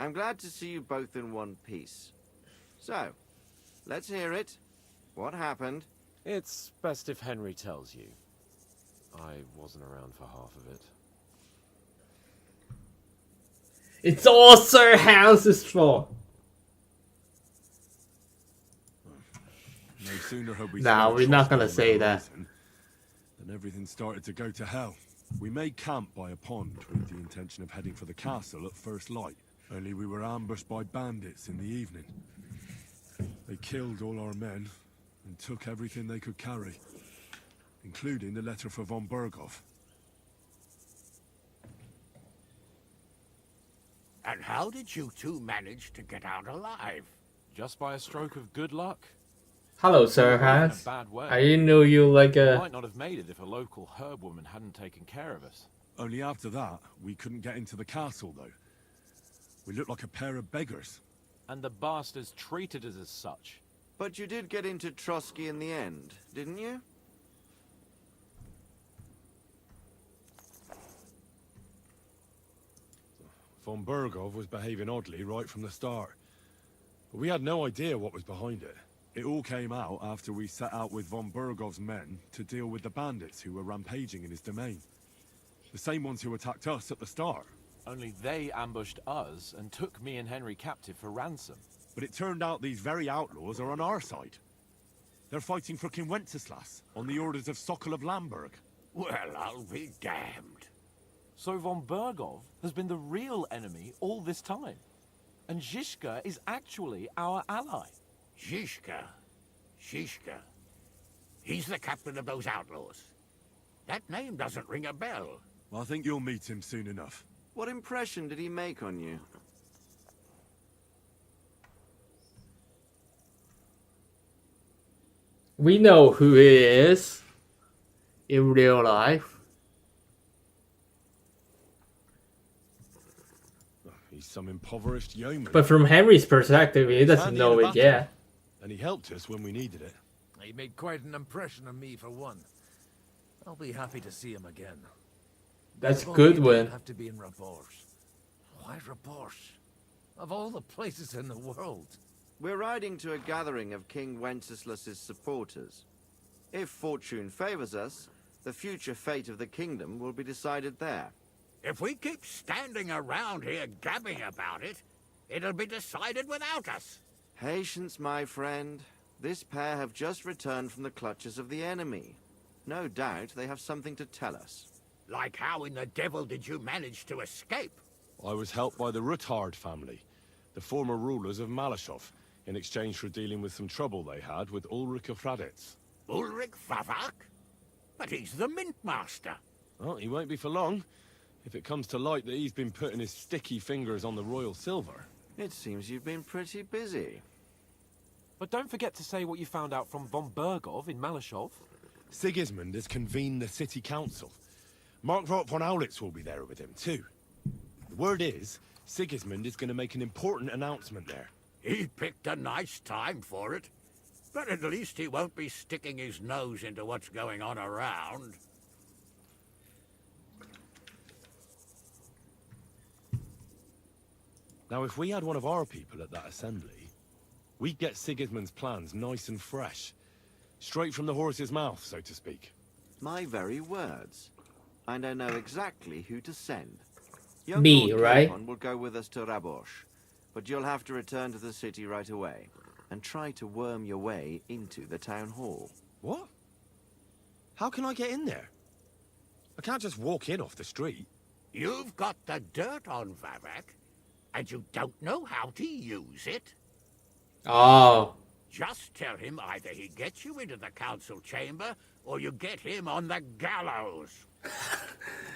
I'm glad to see you both in one piece. So, let's hear it. What happened? It's best if Henry tells you. I wasn't around for half of it. It's all Sir House's fault. No sooner had we Nah, we're not gonna say that. Then everything started to go to hell. We made camp by a pond with the intention of heading for the castle at first light. Only we were ambushed by bandits in the evening. They killed all our men and took everything they could carry. including the letter for von Berghoff. And how did you two manage to get out alive? Just by a stroke of good luck. Hello, Sir In a Hans. bad way. I didn't know you like We a. might not have made it if a local herb woman hadn't taken care of us. Only after that, we couldn't get into the castle, though. We looked like a pair of beggars. And the bastards treated us as such. But you did get into Trotsky in the end, didn't you? Von Berghoff was behaving oddly right from the start. But we had no idea what was behind it. It all came out after we set out with von Berghoff's men to deal with the bandits who were rampaging in his domain. The same ones who attacked us at the start. Only they ambushed us and took me and Henry captive for ransom. But it turned out these very outlaws are on our side. They're fighting for King Wenceslas on the orders of Sokol of Lamberg. Well, I'll be damned. So von Berghoff has been the real enemy all this time. And Zizka is actually our ally. Zizka. He's the captain of those outlaws. That name doesn't ring a bell. I think you'll meet him soon enough. What impression did he make on you? We know who he is in real life. He's some impoverished yeoman. But from Henry's perspective, he doesn't handy know in a it battle, yet. And he helped us when we needed it. He made quite an impression on me, for one. I'll be happy to see him again. That's If only good it one. didn't have to be in Rabosh. Why Rabosh? Of all the places in the world. We're riding to a gathering of King Wenceslas's supporters. If fortune favors us, the future fate of the kingdom will be decided there. If we keep standing around here gabbing about it, it'll be decided without us. Patience, my friend. This pair have just returned from the clutches of the enemy. No doubt they have something to tell us. Like how in the devil did you manage to escape? I was helped by the Ruthard family, the former rulers of Malashov, in exchange for dealing with some trouble they had with Ulrich of Raditz. Ulrich Favak? But he's the mint master. Well, he won't be for long, if it comes to light that he's been putting his sticky fingers on the royal silver. It seems you've been pretty busy. But don't forget to say what you found out from von Berghoff in Malashov. Sigismund has convened the city council. Markvart von Aulitz will be there with him, too. The word is, Sigismund is going to make an important announcement there. He picked a nice time for it. But at least he won't be sticking his nose into what's going on around. Now, if we had one of our people at that assembly, we'd get Sigismund's plans nice and fresh. Straight from the horse's mouth, so to speak. My very words. And I know exactly who to send. Young Me, Lord right? Capon will go with us to Rabosh, but you'll have to return to the city right away, and try to worm your way into the town hall. What? How can I get in there? I can't just walk in off the street. You've got the dirt on Vavak, and you don't know how to use it? Oh. Just tell him either he gets you into the council chamber, or you get him on the gallows.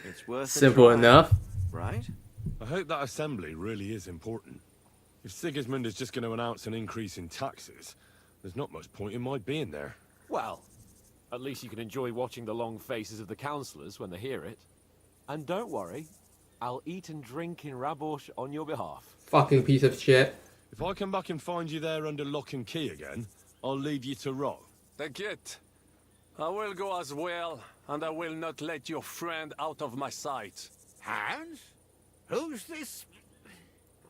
It's worth a Simple try, enough. right? I hope that assembly really is important. If Sigismund is just going to announce an increase in taxes, there's not much point in my being there. Well, at least you can enjoy watching the long faces of the councillors when they hear it. And don't worry, I'll eat and drink in Rabosh on your behalf. Fucking piece of shit. If I come back and find you there under lock and key again, I'll leave you to rot. Take it. I will go as well, and I will not let your friend out of my sight. Hans? Who's this?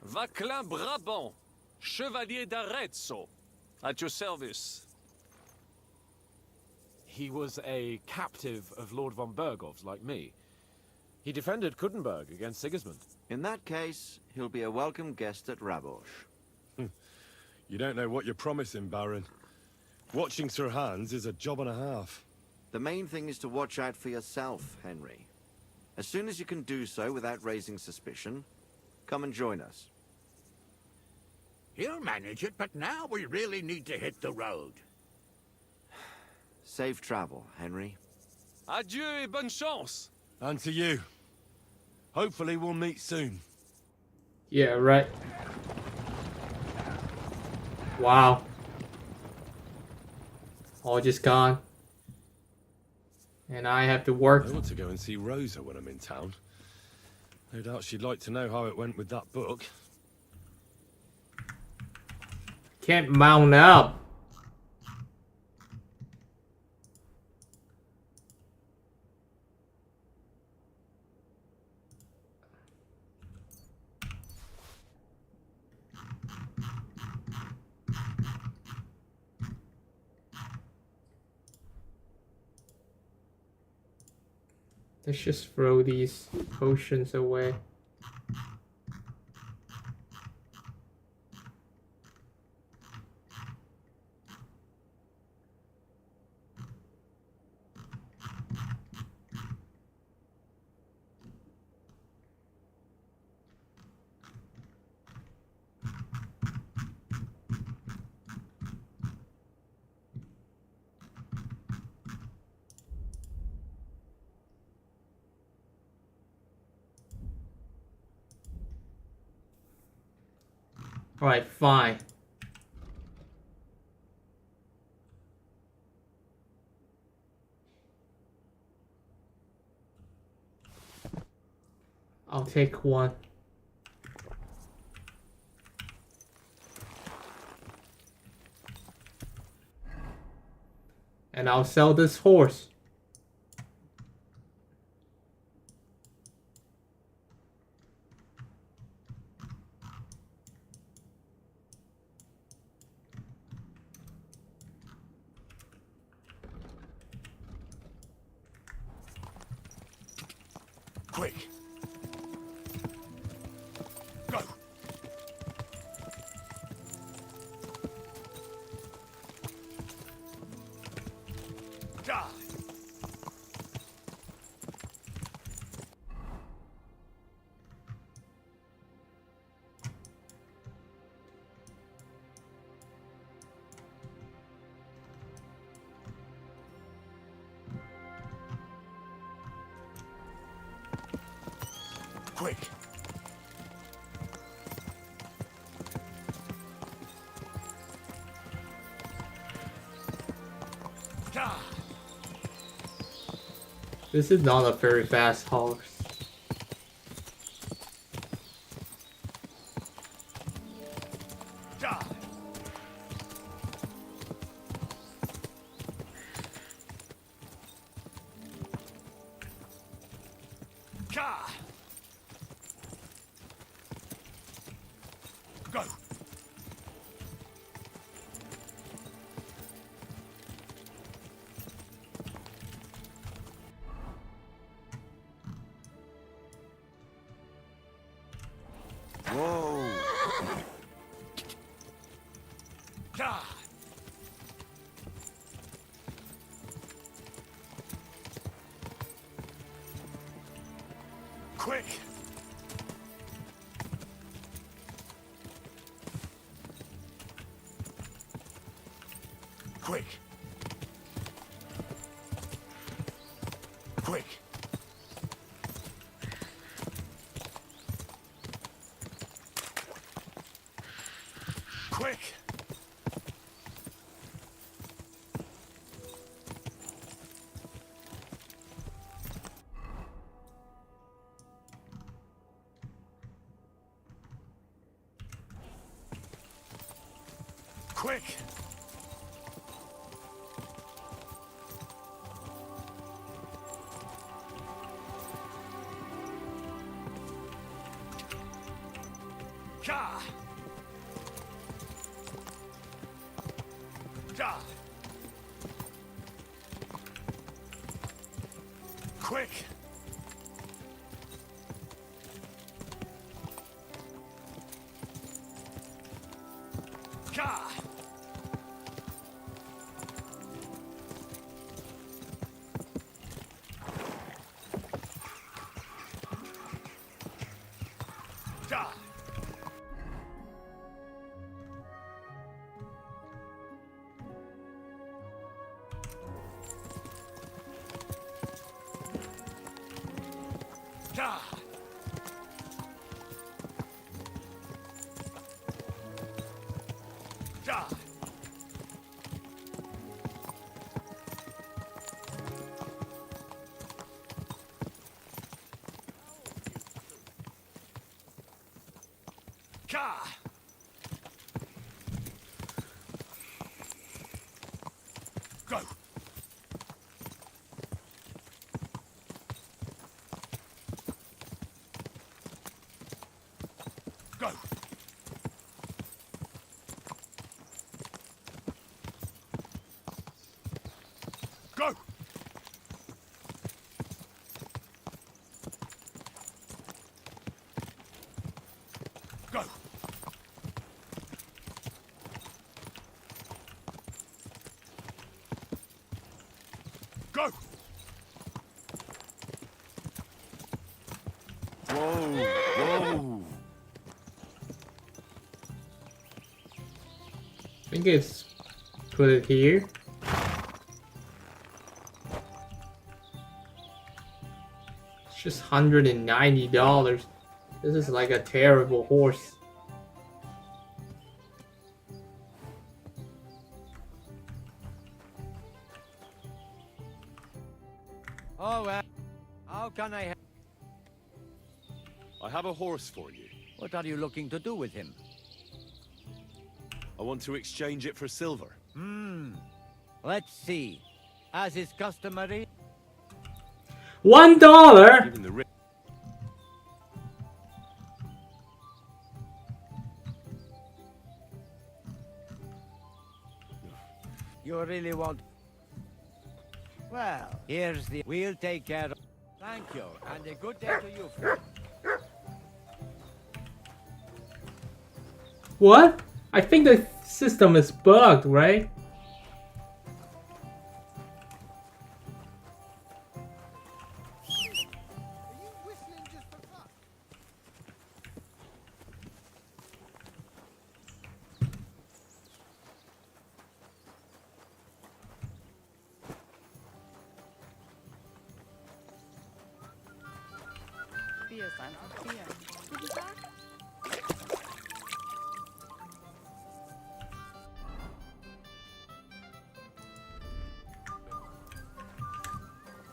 Vaclin Brabant, Chevalier d'Arezzo, at your service. He was a captive of Lord von Berghoff's, like me. He defended Kuttenberg against Sigismund. In that case, he'll be a welcome guest at Rabosh. You don't know what you're promising, Baron. Watching Sir Hans is a job and a half. The main thing is to watch out for yourself, Henry. As soon as you can do so without raising suspicion, come and join us. He'll manage it, but now we really need to hit the road. Safe travel, Henry. Adieu et bonne chance. And to you. Hopefully we'll meet soon. Yeah, right. Wow. All just gone. And I have to work. I want to go and see Rosa when I'm in town. No doubt she'd like to know how it went with that book. Can't mount up. Let's just throw these potions away. Alright, fine. I'll take one. And I'll sell this horse. Quick. Go. Die. Quick. This is not a very fast horse. Go. Whoa! Quick! Quick! Quick! Quick! Quick! Ka! Da! Quick! Ka! Da! Go! Go! Go! Go! Go! Whoa! Whoa! I think it's put it here. It's just $190. This is like a terrible horse. Oh, well, how can I help? I have a horse for you. What are you looking to do with him? I want to exchange it for silver. Let's see. As is customary... $1? Given the You really want... Well, here's the... We'll take care of... Thank you, and a good day to you, friend. What? I think the system is bugged, right?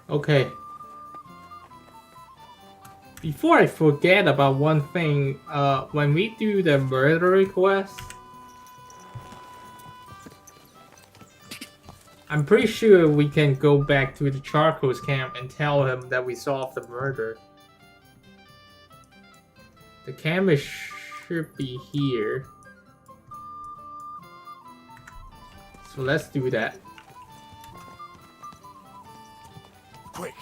Okay. Before I forget about one thing, when we do the murder request, I'm pretty sure we can go back to the Charcoal's camp and tell him that we solved the murder. The camera should be here. So let's do that. Quick!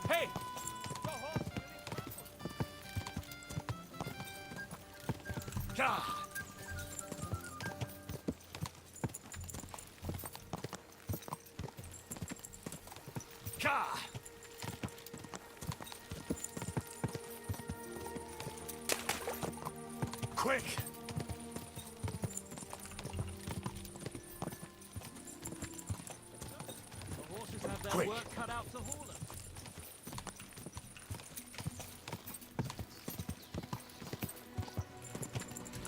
Hey! Gah! Gah! Quick! Quick! Work cut out to haul them.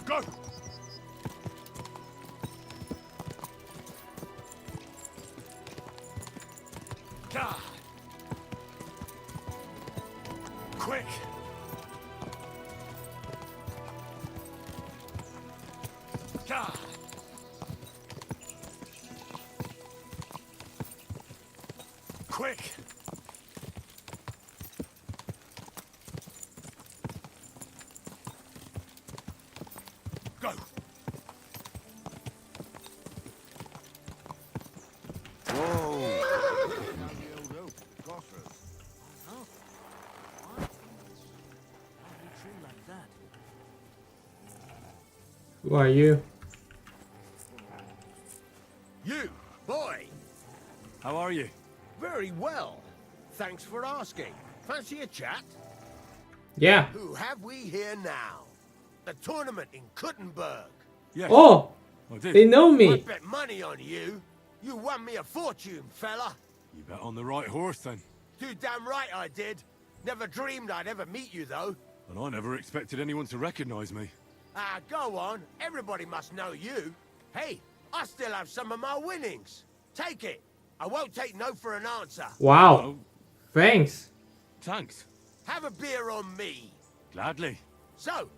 Go! Gah! Quick! Gah! Quick! Go! Who are you? You, boy! How are you? Very well. Thanks for asking. Fancy a chat? Yeah. Who have we here now? The tournament in Kuttenberg. Yes. Oh! I did. They know I me. bet money on you. You won me a fortune, fella. You bet on the right horse then. Too damn right I did. Never dreamed I'd ever meet you, though. And I never expected anyone to recognize me. Ah, go on. Everybody must know you. Hey, I still have some of my winnings. Take it. I won't take no for an answer. Wow. Thanks. Thanks. Have a beer on me. Gladly. So,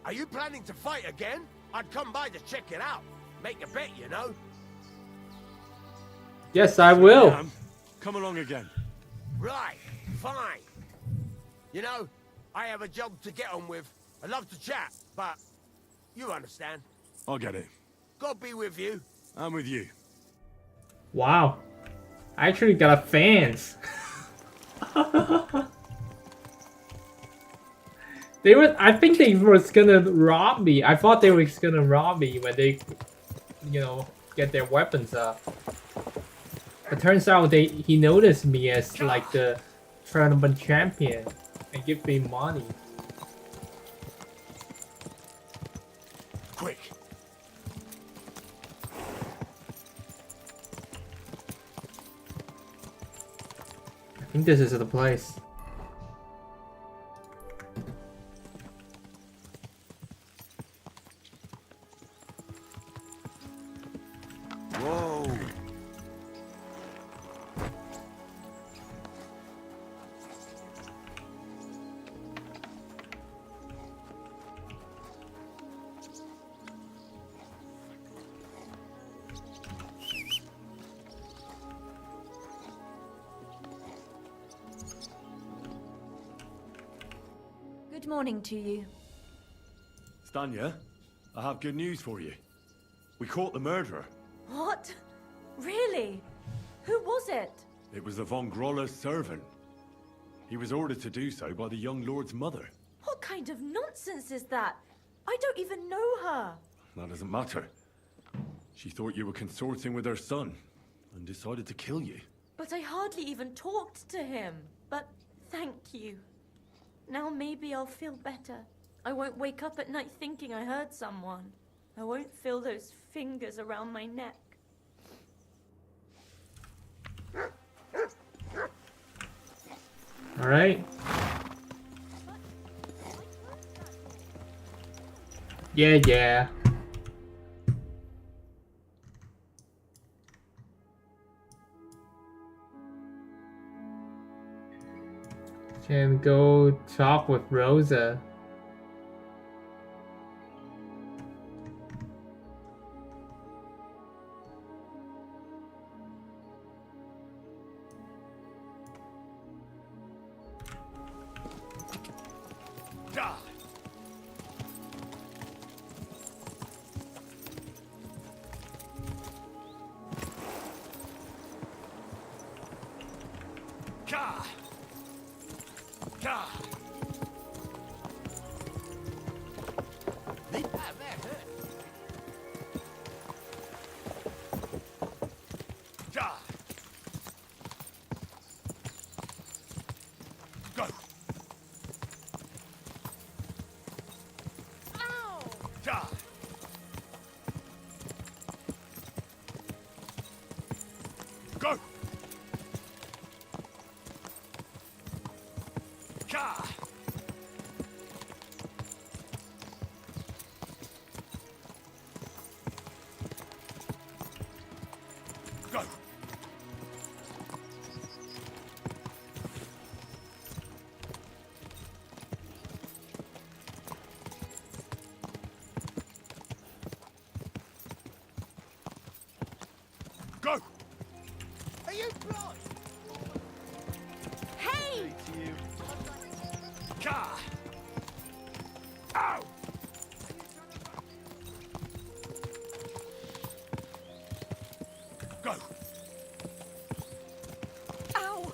Are you planning to fight again? I'd come by to check it out. Make a bet, you know. Yes, I will. Come along again. Right, fine. You know, I have a job to get on with. I'd love to chat, but you understand. I'll get it. God be with you. I'm with you. Wow. I actually got fans. I think they was gonna rob me. I thought they was gonna rob me when they, you know, get their weapons up. But turns out he noticed me as like the tournament champion and give me money. Quick. I think this is the place. Whoa. Good morning to you. Stanya, I have good news for you. We caught the murderer. What? Really? Who was it? It was the von Groller's servant. He was ordered to do so by the young lord's mother. What kind of nonsense is that? I don't even know her. That doesn't matter. She thought you were consorting with her son and decided to kill you. But I hardly even talked to him. But thank you. Now maybe I'll feel better. I won't wake up at night thinking I hurt someone. I won't feel those fingers around my neck. All right. Yeah. Can go talk with Rosa. Go! Go! Go! Are you blind? Hey! Ka! Ow! Go! Ow!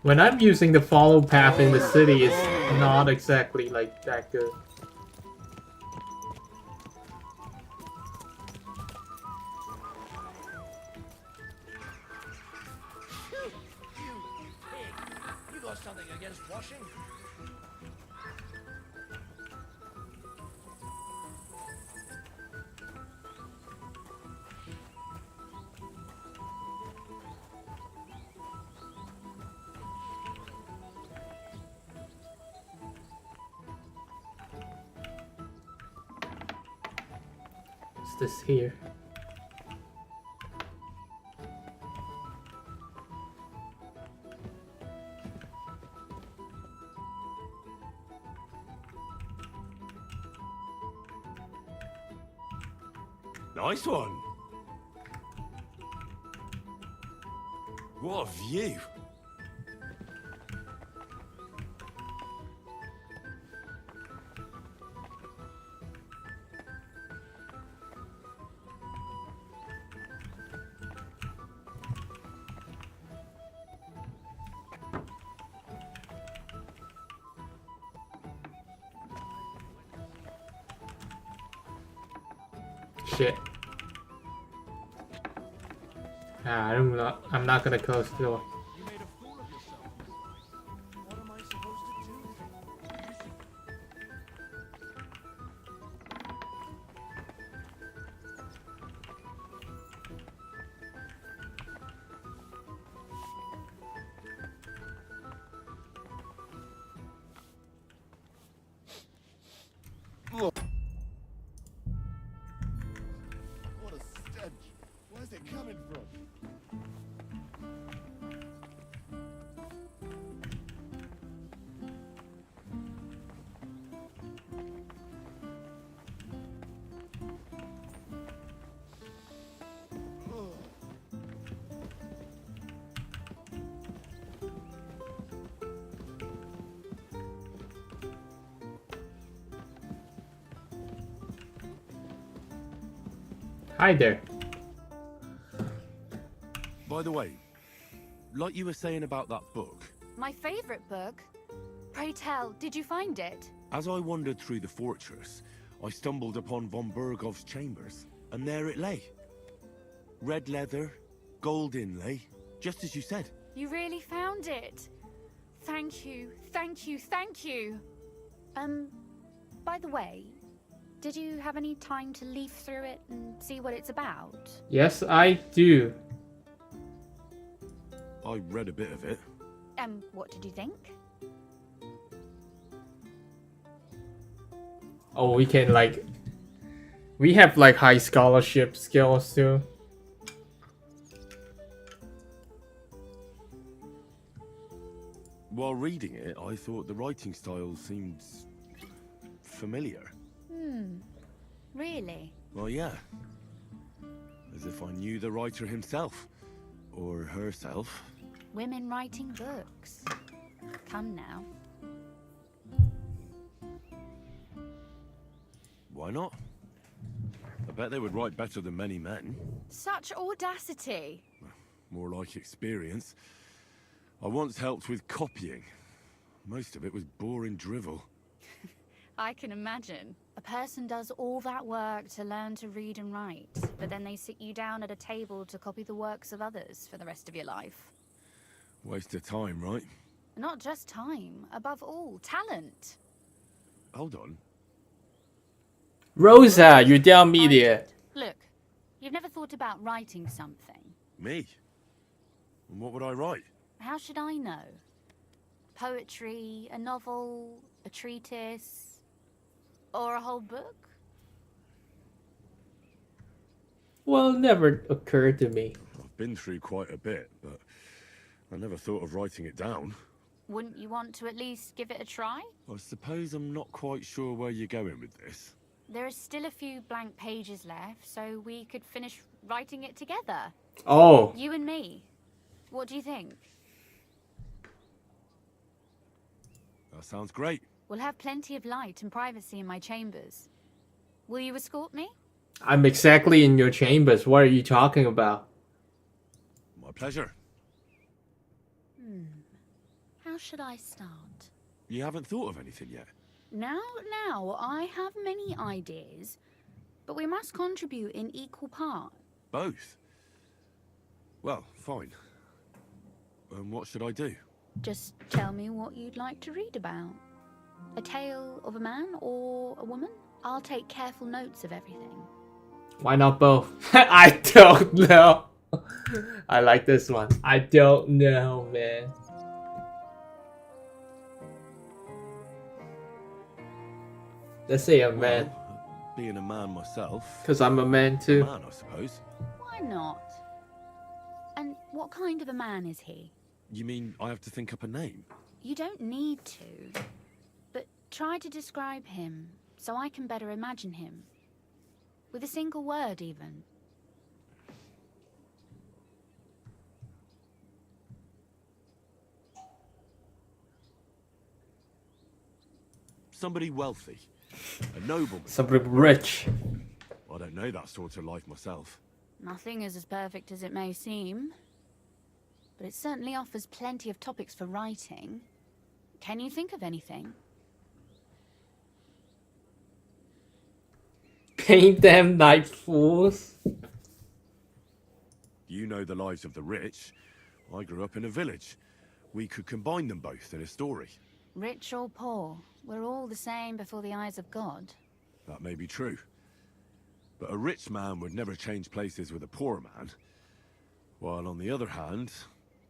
When I'm using the follow path in the city, it's not exactly like that good. You got something against washing? this here? Nice one. What a view. Shit. Ah, I'm not gonna close the door. What a stench. Where's it coming from? Hi there. By the way, like you were saying about that book, My favorite book? Pray tell, did you find it? as I wandered through the fortress, I stumbled upon von Bergov's chambers, and there it lay. Red leather, gold inlay, just as you said. You really found it. Thank you, thank you, thank you. By the way, did you have any time to leaf through it and see what it's about? Yes, I do. I read a bit of it. What did you think? Oh, we can like... We have like high scholarship skills too. While reading it, I thought the writing style seemed familiar. Really? Well, yeah. As if I knew the writer himself. Or herself. Women writing books. Come now. Why not? I bet they would write better than many men. Such audacity. More like experience. I once helped with copying. Most of it was boring drivel. I can imagine. A person does all that work to learn to read and write, but then they sit you down at a table to copy the works of others for the rest of your life. Waste of time, right? Not just time, above all, talent. Hold on. Rosa, you're down media. Look, you've never thought about writing something. Me? And what would I write? How should I know? Poetry, a novel, a treatise, or a whole book? Well, it never occurred to me. I've been through quite a bit, but I never thought of writing it down. Wouldn't you want to at least give it a try? I suppose I'm not quite sure where you're going with this. There are still a few blank pages left, so we could finish writing it together. Oh. You and me. What do you think? That sounds great. We'll have plenty of light and privacy in my chambers. Will you escort me? I'm exactly in your chambers. What are you talking about? My pleasure. How should I start? You haven't thought of anything yet? Now, I have many ideas, but we must contribute in equal part. Both? Well, fine. What should I do? Just tell me what you'd like to read about. A tale of a man or a woman? I'll take careful notes of everything. Why not both? I don't know. I like this one. I don't know, man. Let's say a man. Being a man myself. 'Cause I'm a man too. A man, I suppose. Why not? And what kind of a man is he? You mean I have to think up a name? You don't need to. But try to describe him so I can better imagine him. With a single word, even. Somebody wealthy. A nobleman. Somebody rich. I don't know that sort of life myself. Nothing is as perfect as it may seem. But it certainly offers plenty of topics for writing. Can you think of anything? Paint them like fools. You know the lives of the rich. I grew up in a village. We could combine them both in a story. Rich or poor, we're all the same before the eyes of God. That may be true. But a rich man would never change places with a poor man. While on the other hand...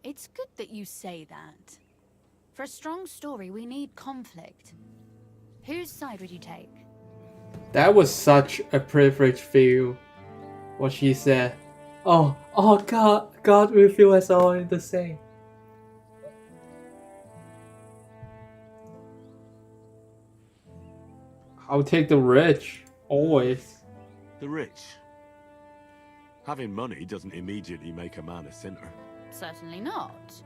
It's good that you say that. For a strong story, we need conflict. Whose side would you take? That was such a privileged view. What she said. Oh God will feel us all the same. I'll take the rich, always. The rich. Having money doesn't immediately make a man a sinner. Certainly not.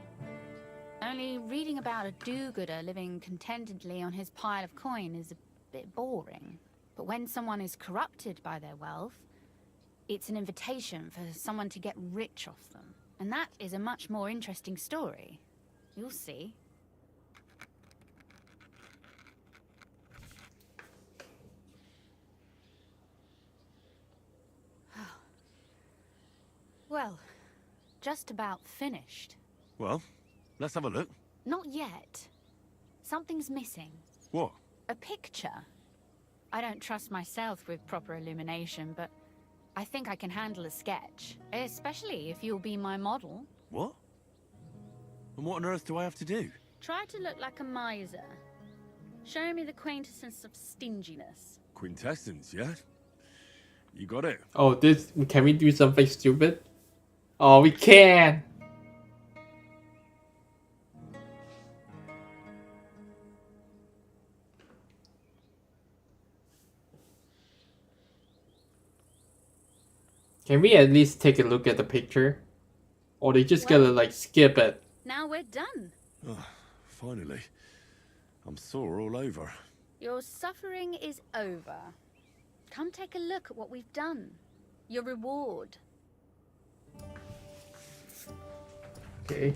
Only reading about a do-gooder living contentedly on his pile of coin is a bit boring. But when someone is corrupted by their wealth, it's an invitation for someone to get rich off them. And that is a much more interesting story. You'll see. Well, just about finished. Well, let's have a look. Not yet. Something's missing. What? A picture. I don't trust myself with proper illumination, but I think I can handle a sketch. Especially if you'll be my model. What? And what on earth do I have to do? Try to look like a miser. Show me the quintessence of stinginess. Quintessence, yeah? You got it. Oh, can we do something stupid? Oh, we can! Can we at least take a look at the picture? Or they just gotta like skip it? Now we're done. Oh, finally. I'm sore all over. Your suffering is over. Come take a look at what we've done. Your reward. Okay.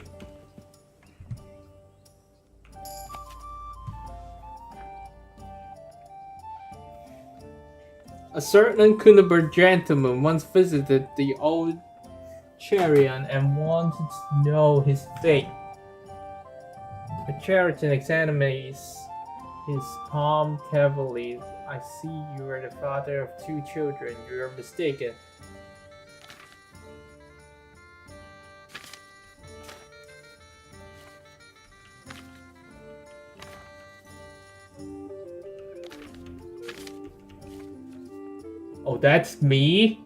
A certain Kunaber gentleman once visited the old Cherion and wanted to know his fate. The Cheriton examines his palm carefully. I see you are the father of 2 children. You are mistaken. Oh, that's me?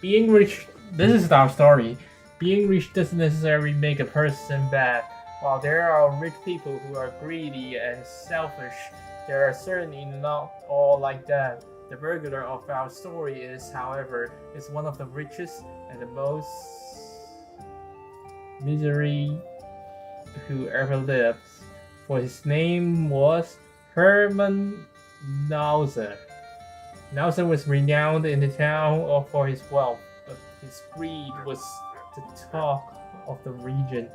Being rich, this is our story. Being rich doesn't necessarily make a person bad. While there are rich people who are greedy and selfish, there are certainly not all like that. The burglar of our story is, however, one of the richest and the most misery who ever lived. For his name was Herman Nauser. Nauser was renowned in the town for his wealth, but his greed was the talk of the region.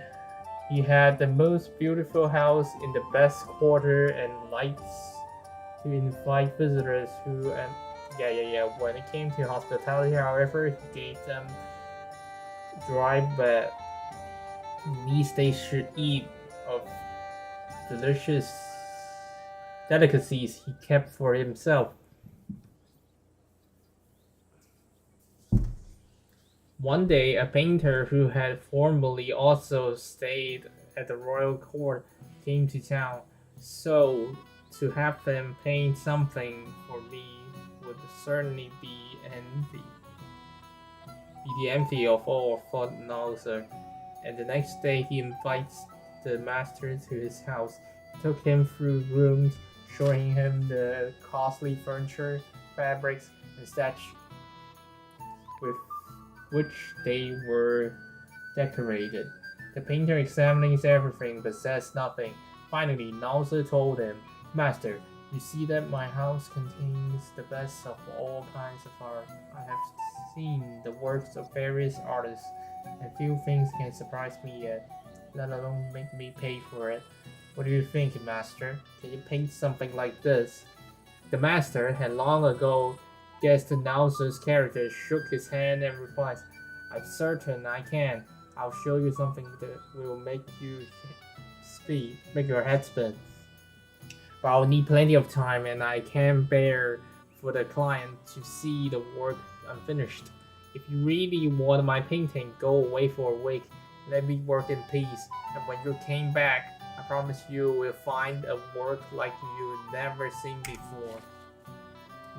He had the most beautiful house in the best quarter and lights to invite visitors who when it came to hospitality, however, he gave them dry bread, meats they should eat, of delicious delicacies he kept for himself. One day, a painter who had formerly also stayed at the royal court came to town, so to have them paint something for me would certainly be the envy of all, thought Nauser. And the next day he invites the master to his house, took him through rooms, showing him the costly furniture, fabrics, and such with which they were decorated. The painter examines everything but says nothing. Finally, Nauser told him, "Master, you see that my house contains the best of all kinds of art. I have seen the works of various artists, and few things can surprise me yet, let alone make me pay for it. What do you think, Master? Can you paint something like this?" The Master had long ago guessed Nauser's character, shook his hand, and replied, "I'm certain I can. I'll show you something that will make your head spin. But I'll need plenty of time, and I can't bear for the client to see the work unfinished. If you really want my painting, go away for a week. Let me work in peace. And when you came back, I promise you will find a work like you've never seen before."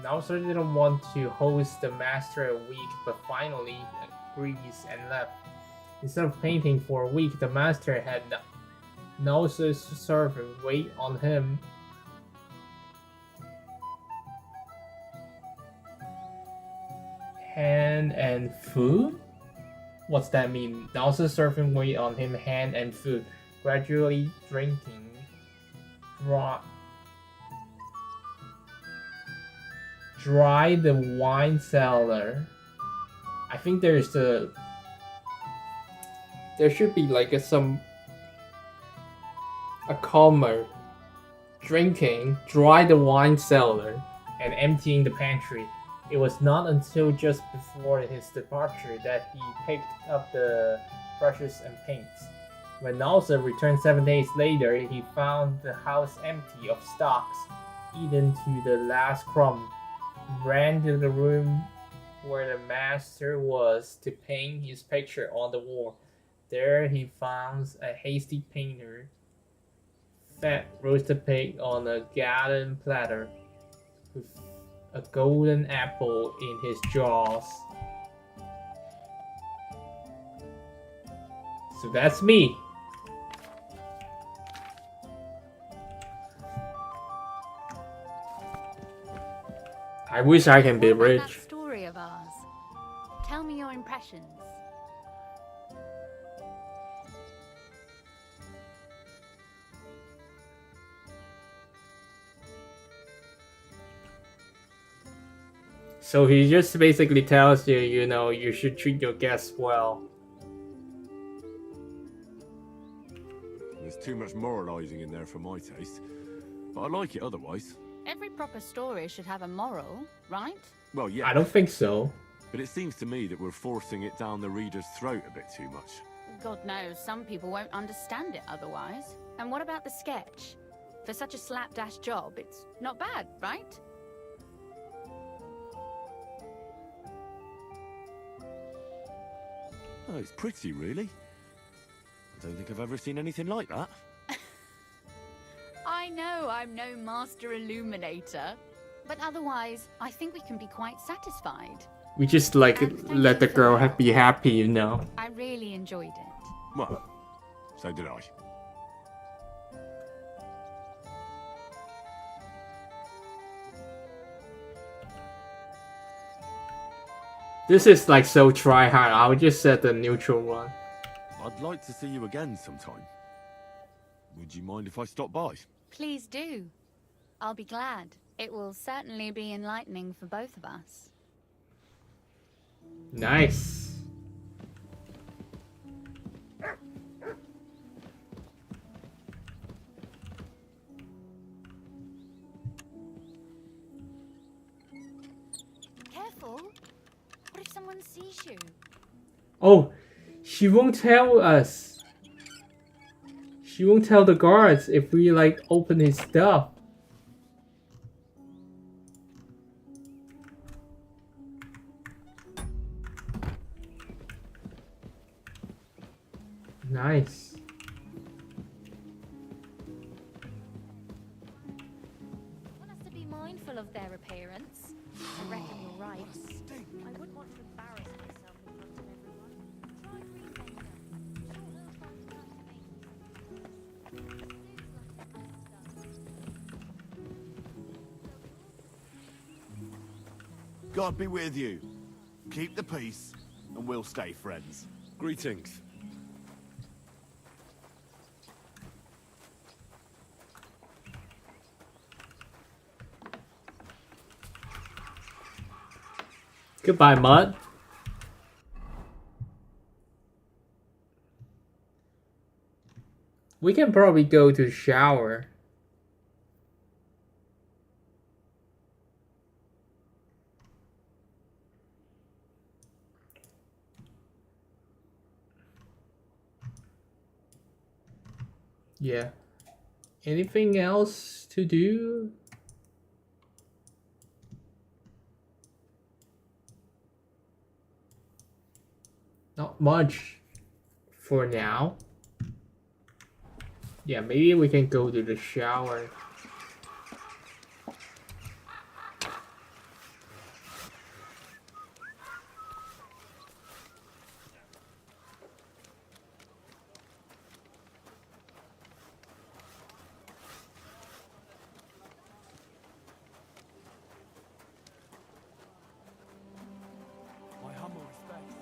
Nauser didn't want to host the master a week, but finally agrees and left. Instead of painting for a week, the master had Nauser's servant wait on him. Hand and food? What's that mean? Nauser's servant wait on him hand and food, gradually drinking dry the wine cellar. I think there should be like a comma. Drinking, dry the wine cellar, and emptying the pantry. It was not until just before his departure that he picked up the brushes and paints. When Nauser returned 7 days later, he found the house empty of stocks, eaten to the last crumb. He ran to the room where the master was to paint his picture on the wall. There he found a hasty painter, fat roasted pig on a garden platter, with a golden apple in his jaws. So that's me. I wish I can be What about rich. that story of ours? Tell me your impressions. So he just basically tells you, you should treat your guests well. There's too much moralizing in there for my taste, but I like it otherwise. Every proper story should have a moral, right? Well, yeah. I don't think so. But it seems to me that we're forcing it down the reader's throat a bit too much. God knows, some people won't understand it otherwise. And what about the sketch? For such a slapdash job, it's not bad, right? Oh, it's pretty, really. I don't think I've ever seen anything like that. I know I'm no master illuminator, but otherwise, I think we can be quite satisfied. We just let the girl be happy, I really enjoyed it. Well, so did I. This is like so try hard. I would just set the neutral one. I'd like to see you again sometime. Would you mind if I stop by? Please do. I'll be glad. It will certainly be enlightening for both of us. Nice. Careful. What if someone sees you? Oh, she won't tell us. She won't tell the guards if we open his stuff. Nice. lives. I wouldn't want to embarrass myself in front of everyone. Try green vinegar. Sure, he'll find enough tomatoes. God be with you. Keep the peace, and we'll stay friends. Greetings. Goodbye, Mud. We can probably go to shower. Yeah. Anything else to do? Not much for now. Yeah, maybe we can go to the shower. My humble respects.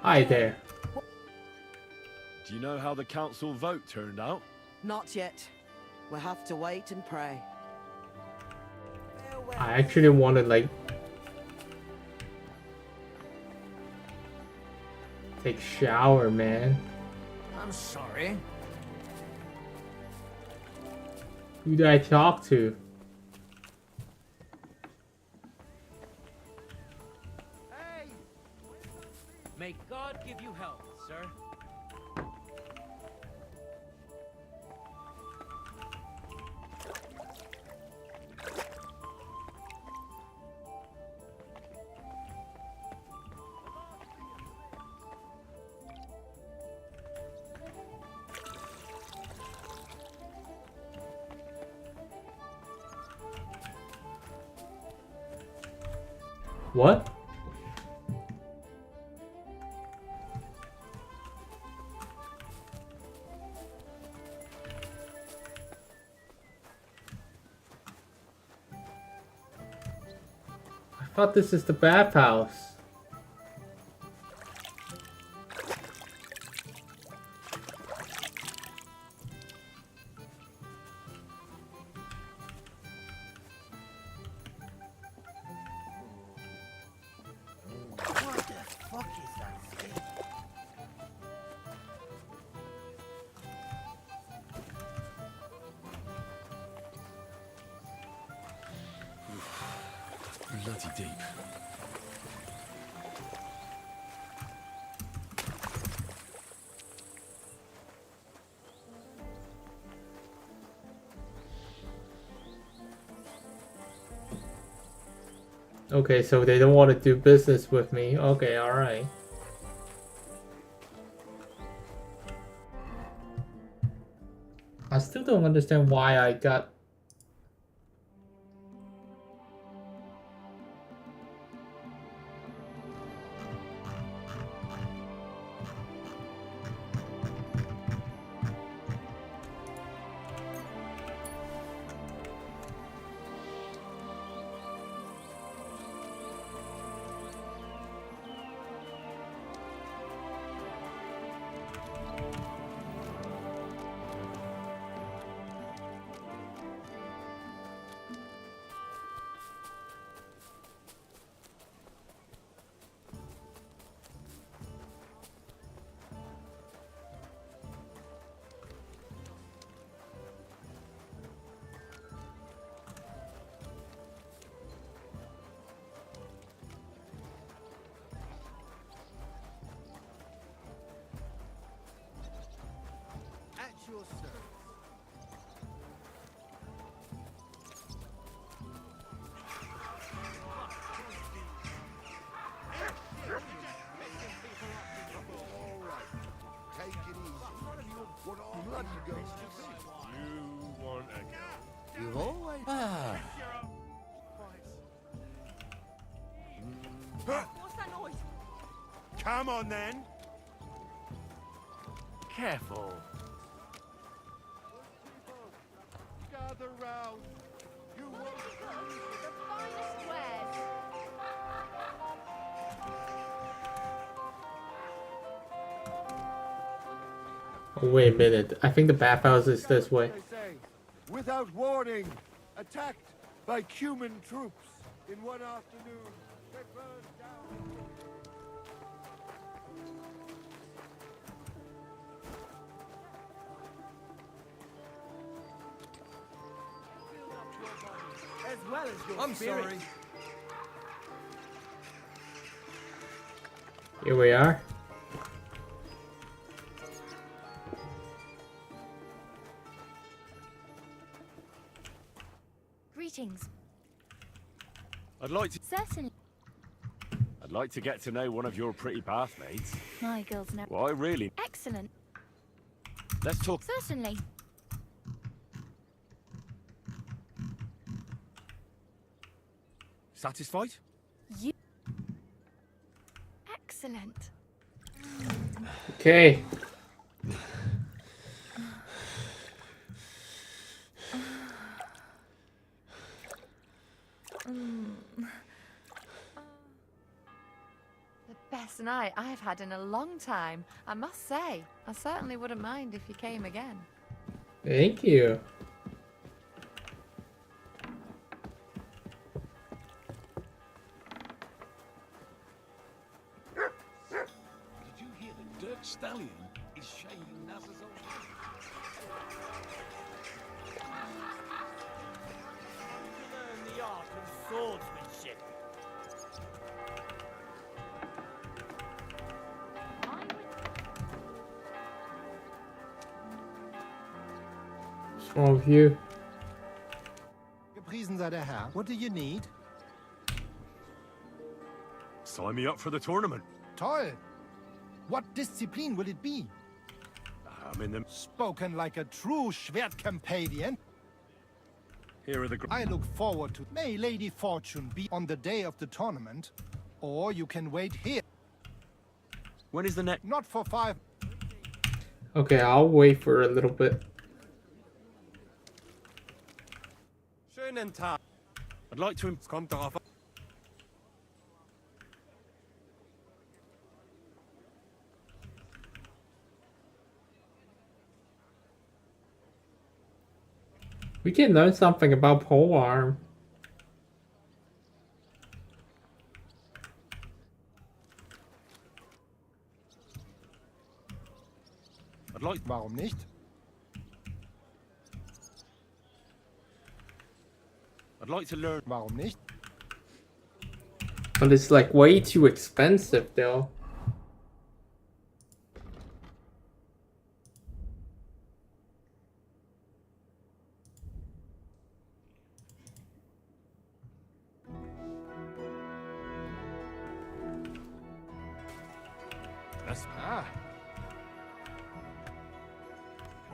Hi there. Do you know how the council vote turned out? Not yet. We'll have to wait and pray. I actually want to like take shower, man. I'm sorry. Who do I talk to? May God give you health, sir. What? I thought this is the bathhouse. What the fuck is that thing? Bloody deep. Okay, so they don't want to do business with me. Okay, alright. I still don't understand why I got... You want a girl? You always... Ah. What's that noise? Come on then. Careful. Gather round. You won't The finest wares. Oh, wait a minute. I think the bathhouse is this way. they say. Without warning, attacked by Cuman troops in one afternoon. They burned down. As well as your I'm spirit. sorry. Here we are. Greetings. I'd like to. Certainly. I'd like to get to know one of your pretty bathmaids. My girls know. Well, I really. Excellent. Let's talk. Certainly. Satisfied? You. Excellent. Okay. The best night I've had in a long time, I must say. I certainly wouldn't mind if you came again. Thank you. Did you hear the dirt stallion is shaving Nazar's old Learn the art of swordsmanship. What's wrong with you? Gepriesen sei der Herr. What do you need? Sign me up for the tournament. Toll. What discipline will it be? I'm in the. Spoken like a true Schwertkampadian. Here are the. I look forward to. May Lady Fortune be on the day of the tournament, or you can wait here. When is the next? Not for 5. Okay, I'll wait for a little bit. Schönen Tag. I'd like to. Es kommt darauf an. We can learn something about polearm. I'd like. Warum nicht? I'd like to learn. Warum nicht? But it's like way too expensive though. That's. Ah.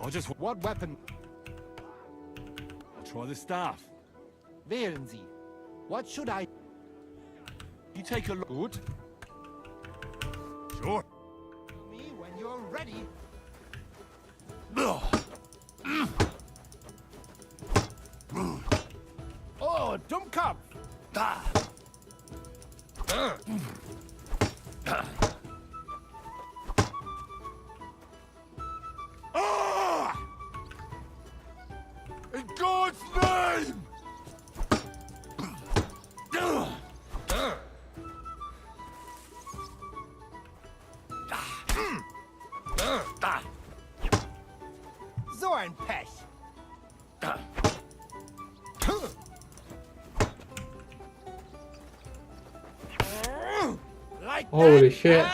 I'll just. What weapon? I'll try the staff. Wählen Sie. What should I? You take a look. Gut. Sure. Me when you're ready. Oh, Dummkopf! In God's name! So ein Pech. Like Holy shit.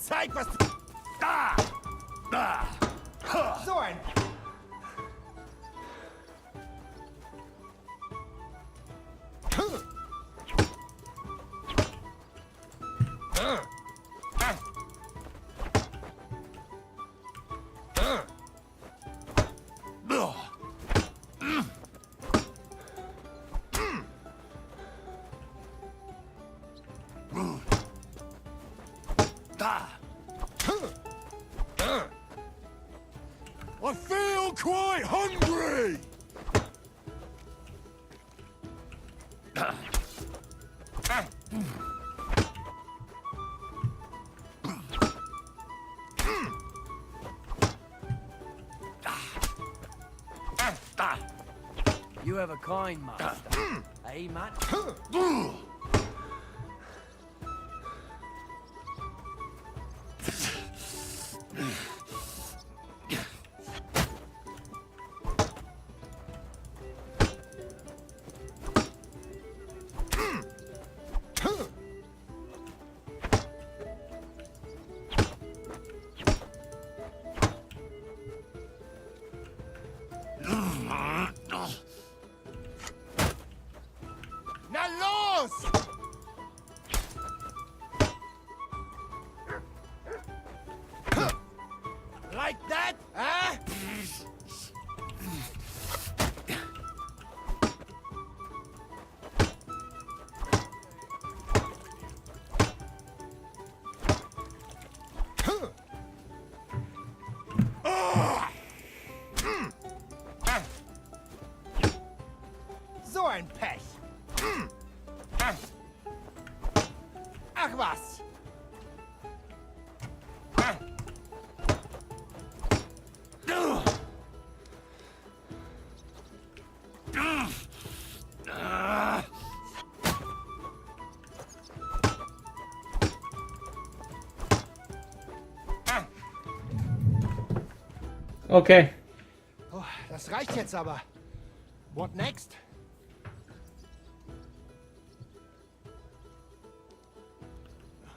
Zeig, was... Da! Da! Ha! So ein... I feel quite hungry! You have a kind master. Eh, Matt? Na los! Like that, huh? So ein Pech. Ach was. Okay. Oh, das reicht jetzt aber. What next?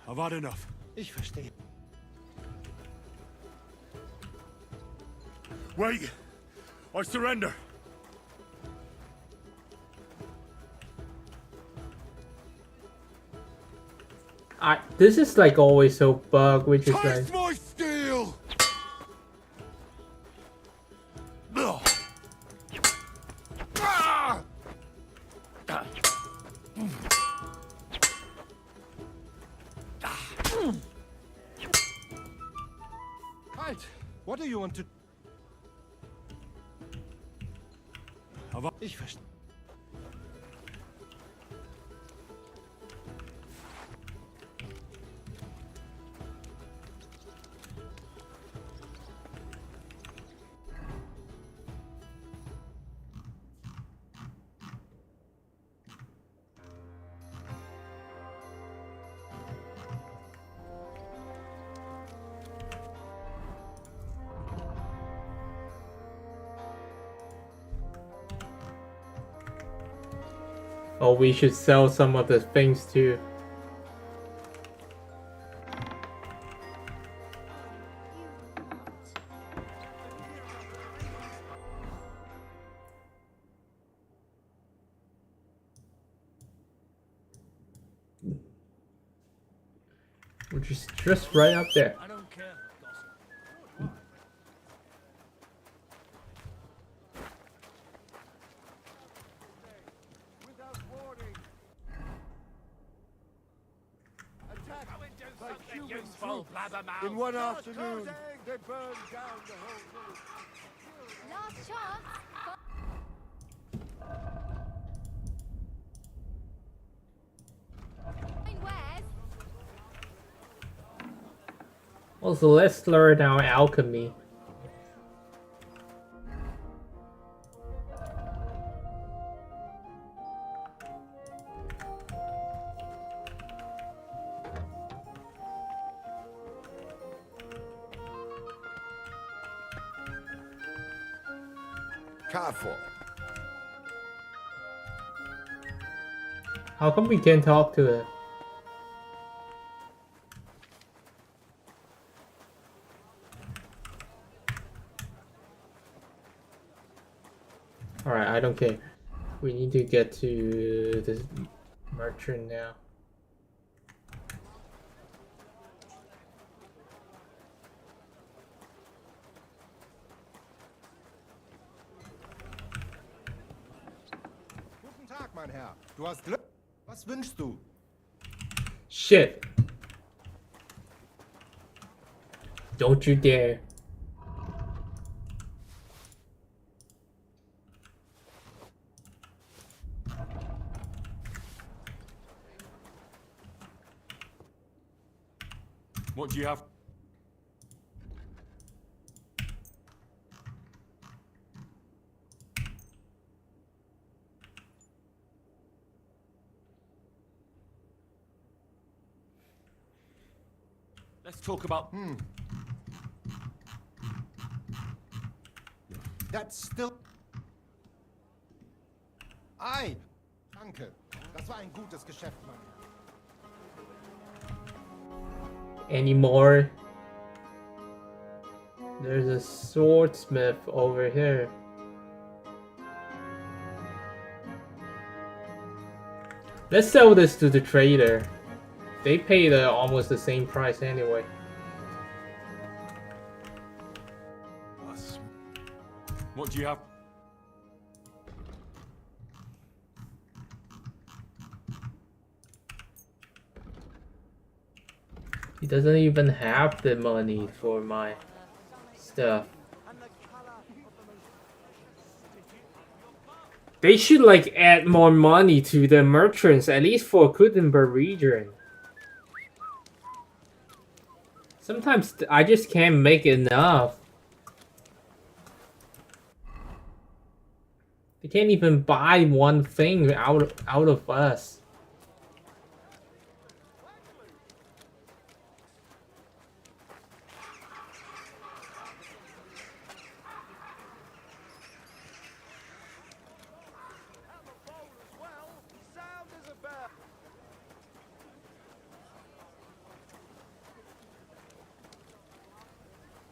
I've had enough. Ich verstehe. Wait! I surrender! This is like always so bug, which is like... Taste my steel! Ugh. Ah! Halt! What do you want to... Ich verstehe. Oh, we should sell some of the things too. Which is just right up there. I don't care for gossip. Useful, in one afternoon, they burned down the whole village. Last chance. Also, let's learn our alchemy. Careful. How come we can't talk to it? Alright, I don't care. We need to get to this merchant now. Guten Tag, mein Herr. Du hast Glück. Was wünschst du? Shit. Don't you dare. What do you have? Let's talk about... That's still... Ei! Danke. Das war ein gutes Geschäft, Mann. Anymore? There's a swordsmith over here. Let's sell this to the trader. They paid almost the same price anyway. What do you have? He doesn't even have the money for my stuff. They should like add more money to the merchants, at least for Kudenberg region. Sometimes I just can't make enough. They can't even buy one thing out of us.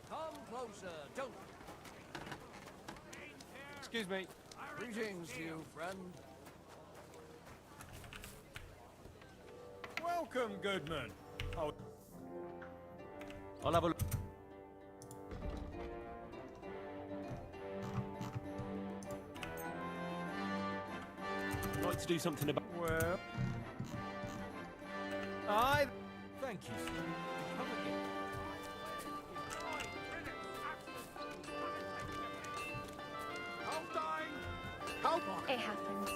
Come closer, don't. Excuse me. Greetings to you, friend. Welcome, Goodman. Oh. I'll have a look. I'd like to do something about... Well... Thank you, sir. Come again. It happens.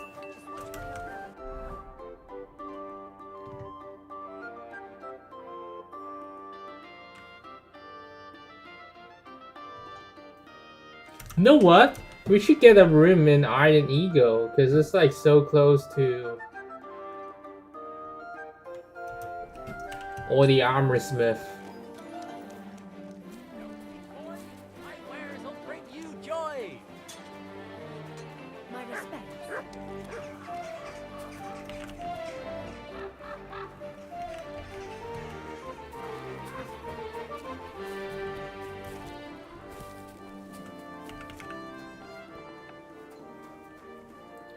You know what? We should get a room in Iron Eagle, because it's like so close to... or the armor smith. My respect.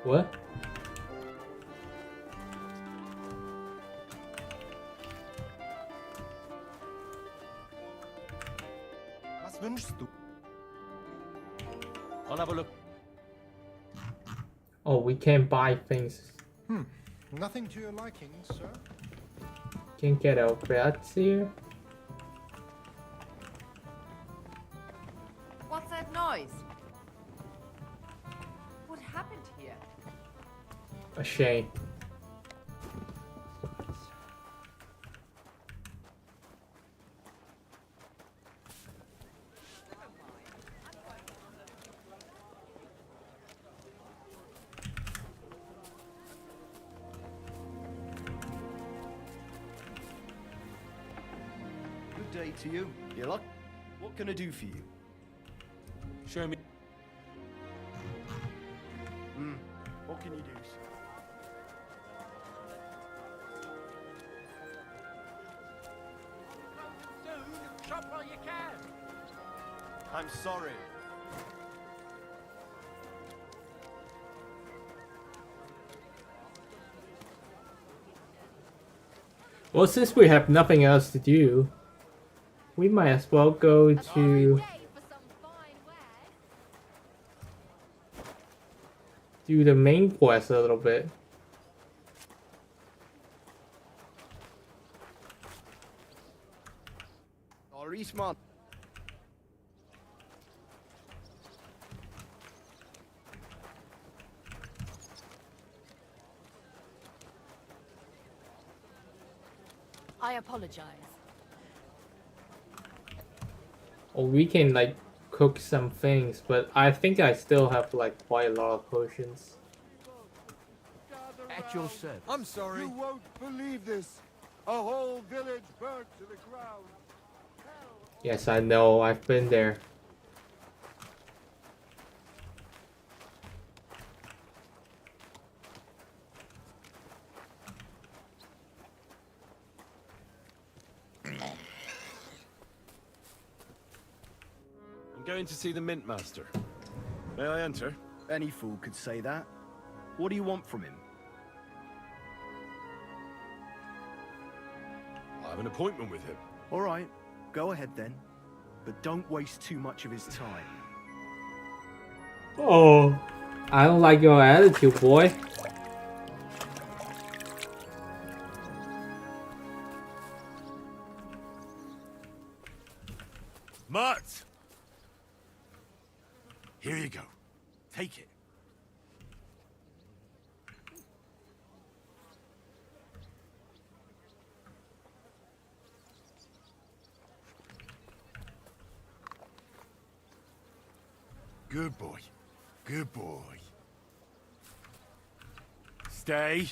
What? Was wünschst du? I'll have a look. Oh, we can't buy things. Nothing to your liking, sir? Can't get our creds here. What's that noise? What happened here? A shame. Good day to you. You luck? What can I do for you? Show me. What can you do, sir? Dude, shop while you can. I'm sorry. Well, since we have nothing else to do, we might as well go to do the main quest a little bit. Sorry, smart. I apologize. Or we can like cook some things, but I think I still have like quite a lot of potions. At your service. I'm sorry. You won't believe this. A whole village burnt to the ground. Yes, I know. I've been there. I'm going to see the Mint Master. May I enter? Any fool could say that. What do you want from him? I have an appointment with him. All right, go ahead then. But don't waste too much of his time. Oh, I don't like your attitude, boy. Mutt! Here you go. Take it. Good boy. Good boy. Stay.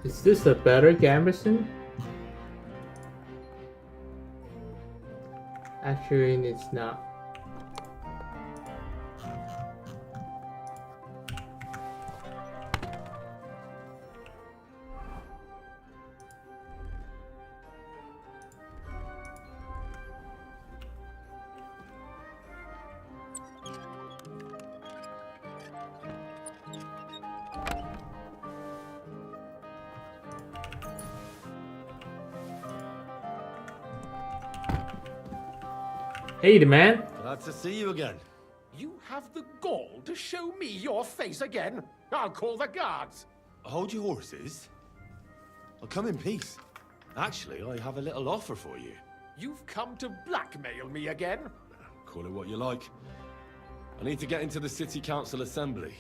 Is this a better garrison? Actually, it's not. Hey, the man. Glad to see you again. You have the gall to show me your face again? I'll call the guards. Hold your horses. I'll come in peace. Actually, I have a little offer for you. You've come to blackmail me again? Call it what you like. I need to get into the City Council Assembly.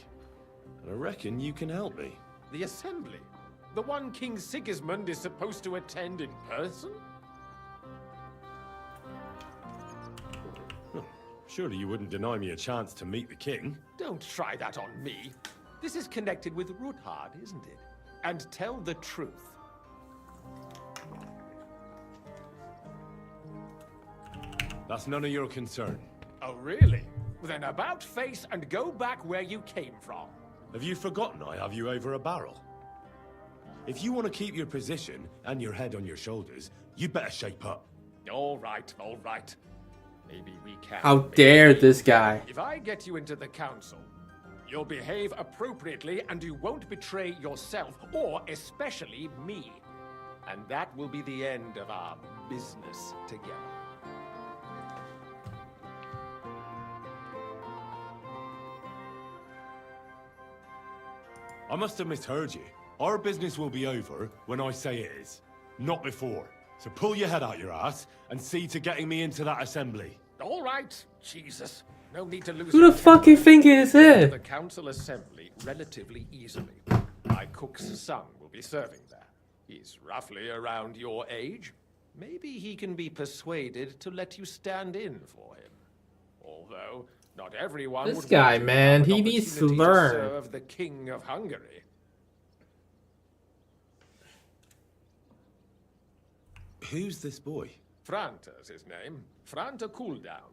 And I reckon you can help me. The assembly? The one King Sigismund is supposed to attend in person? Surely you wouldn't deny me a chance to meet the king? Don't try that on me. This is connected with Ruthard, isn't it? And tell the truth. That's none of your concern. Oh, really? Then about face and go back where you came from. Have you forgotten I have you over a barrel? If you want to keep your position and your head on your shoulders, you better shape up. All right, all right. Maybe we can. How dare this guy? If I get you into the council, you'll behave appropriately and you won't betray yourself, or especially me. And that will be the end of our business together. I must have misheard you. Our business will be over when I say it is, not before. So pull your head out your ass and see to getting me into that assembly. All right, Jesus. No need to lose. Who the fuck you think is it? The council assembly relatively easily. My cook's son will be serving there. He's roughly around your age. Maybe he can be persuaded to let you stand in for him. Although not everyone This would guy, want to man, have an he needs to opportunity learn. serve the King of Hungary. Who's this boy? Franta's his name. Franta Cooldown.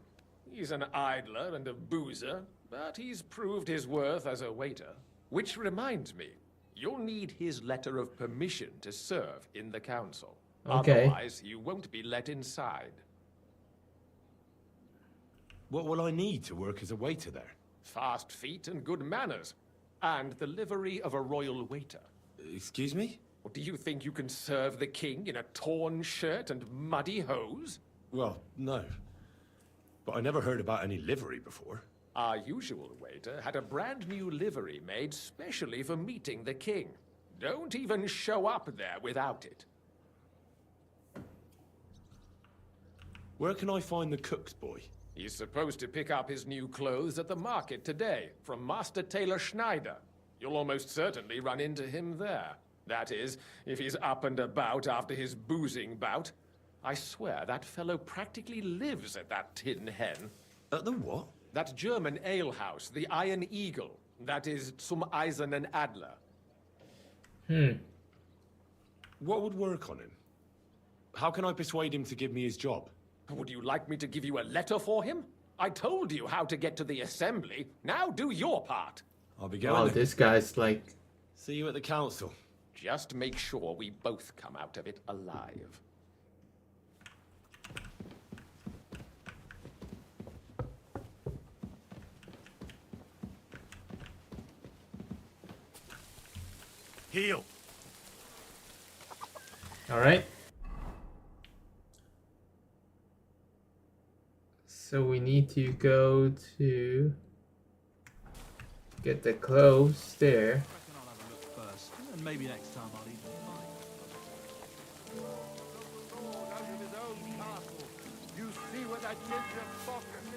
He's an idler and a boozer, but he's proved his worth as a waiter. Which reminds me, you'll need his letter of permission to serve in the council. Okay. Otherwise, you won't be let inside. What will I need to work as a waiter there? Fast feet and good manners. And the livery of a royal waiter. Excuse me? Or do you think you can serve the king in a torn shirt and muddy hose? Well, no. But I never heard about any livery before. Our usual waiter had a brand new livery made specially for meeting the king. Don't even show up there without it. Where can I find the cook's boy? He's supposed to pick up his new clothes at the market today from Master Tailor Schneider. You'll almost certainly run into him there. That is, if he's up and about after his boozing bout. I swear that fellow practically lives at that Tin Hen. At the what? That German alehouse, the Iron Eagle. That is Zum Eisernen Adler. What would work on him? How can I persuade him to give me his job? Would you like me to give you a letter for him? I told you how to get to the assembly. Now do your part. I'll be going. Oh, then. this guy's like... See you at the council. Just make sure we both come out of it alive. Heal. All right. So we need to go to get the clothes there. I'll have a look first, and maybe next time I'll even find. Out of his own castle. You see what that ginger fucker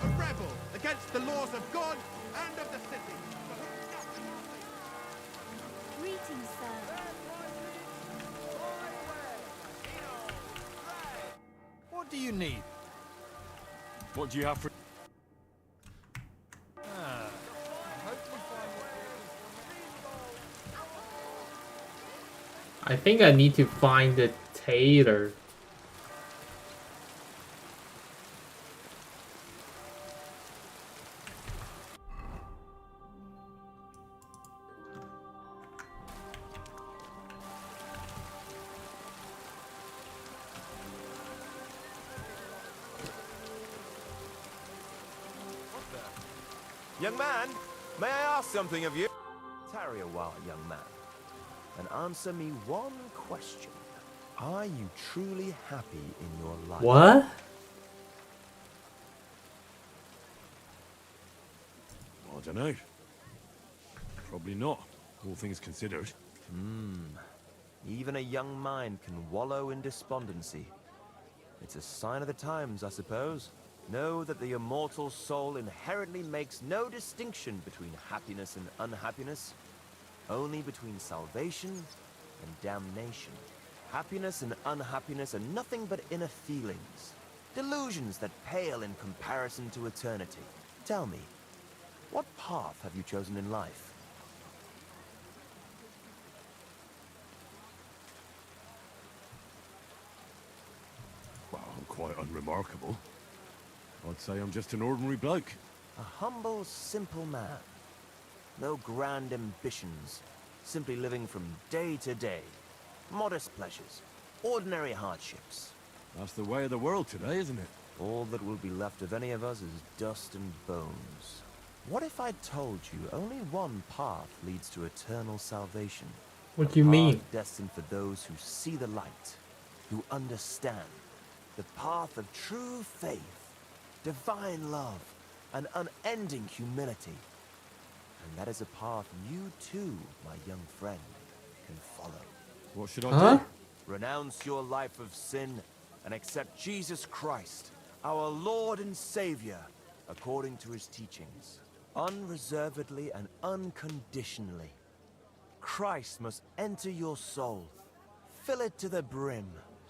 a rebel against the laws of God and of the city. Greetings, sir. What do you need? What do you have for... I think I need to find the tailor. Young man, may I ask something of you? Tarry a while, young man, and answer me one question. Are you truly happy in your life? What? I don't know. Probably not, all things considered. Even a young mind can wallow in despondency. It's a sign of the times, I suppose. Know that the immortal soul inherently makes no distinction between happiness and unhappiness, only between salvation and damnation. Happiness and unhappiness are nothing but inner feelings, delusions that pale in comparison to eternity. Tell me, what path have you chosen in life? Well, I'm quite unremarkable. I'd say I'm just an ordinary bloke. A humble, simple man. No grand ambitions. simply living from day to day. Modest pleasures, ordinary hardships. That's the way of the world today, isn't it? All that will be left of any of us is dust and bones. What if I told you only one path leads to eternal salvation? What do you A mean? path destined for those who see the light, who understand. The path of true faith, divine love, and unending humility. And that is a path you too, my young friend, can follow. What should I do? Renounce your life of sin and accept Jesus Christ, our Lord and Savior, according to his teachings. Unreservedly and unconditionally. Christ must enter your soul. Fill it to the brim.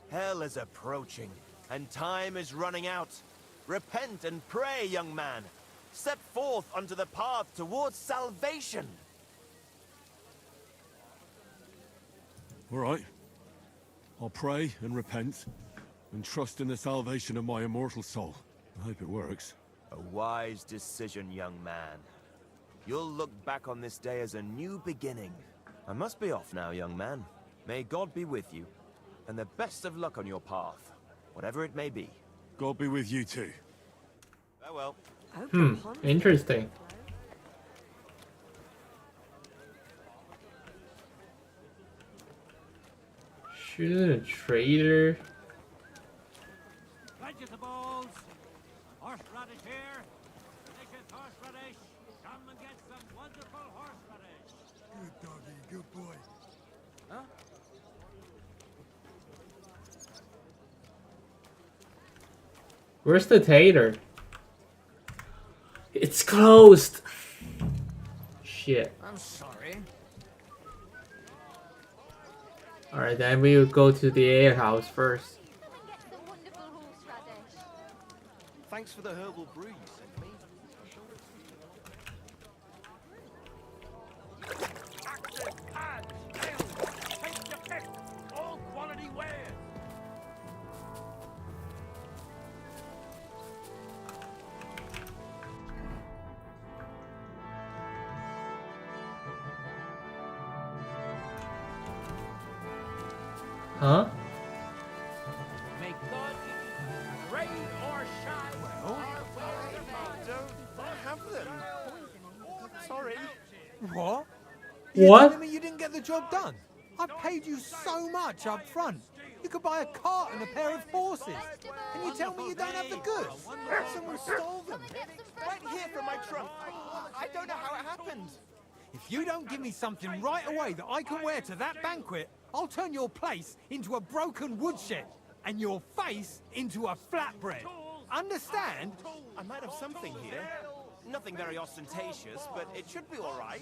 Hell is approaching, and time is running out. Repent and pray, young man. Step forth onto the path towards salvation. All right. I'll pray and repent and trust in the salvation of my immortal soul. I hope it works. A wise decision, young man. You'll look back on this day as a new beginning. I must be off now, young man. May God be with you, and the best of luck on your path, whatever it may be. God be with you too. Farewell. Interesting. Shooting a trader. Vegetables! Horseradish here! Delicious horseradish! Come and get some wonderful horseradish! Good doggy, good boy. Huh? Where's the tater? It's closed. Shit. I'm sorry. Alright, then we'll go to the ale house first. Thanks for the herbal brew you sent me. Axes, pads, nails, take your pick. All quality wares. Huh? Make good, rain or shine. Don't have them. Sorry. What? What? You're telling me you didn't get the job done? I paid you so much up front. You could buy a cart and a pair of horses. And you tell me you don't have the goods? Someone stole them. Right here from my trunk. I don't know how it happened. If you don't give me something right away that I can wear to that banquet, I'll turn your place into a broken woodshed and your face into a flatbread. Understand? I might have something here. Nothing very ostentatious, but it should be all right.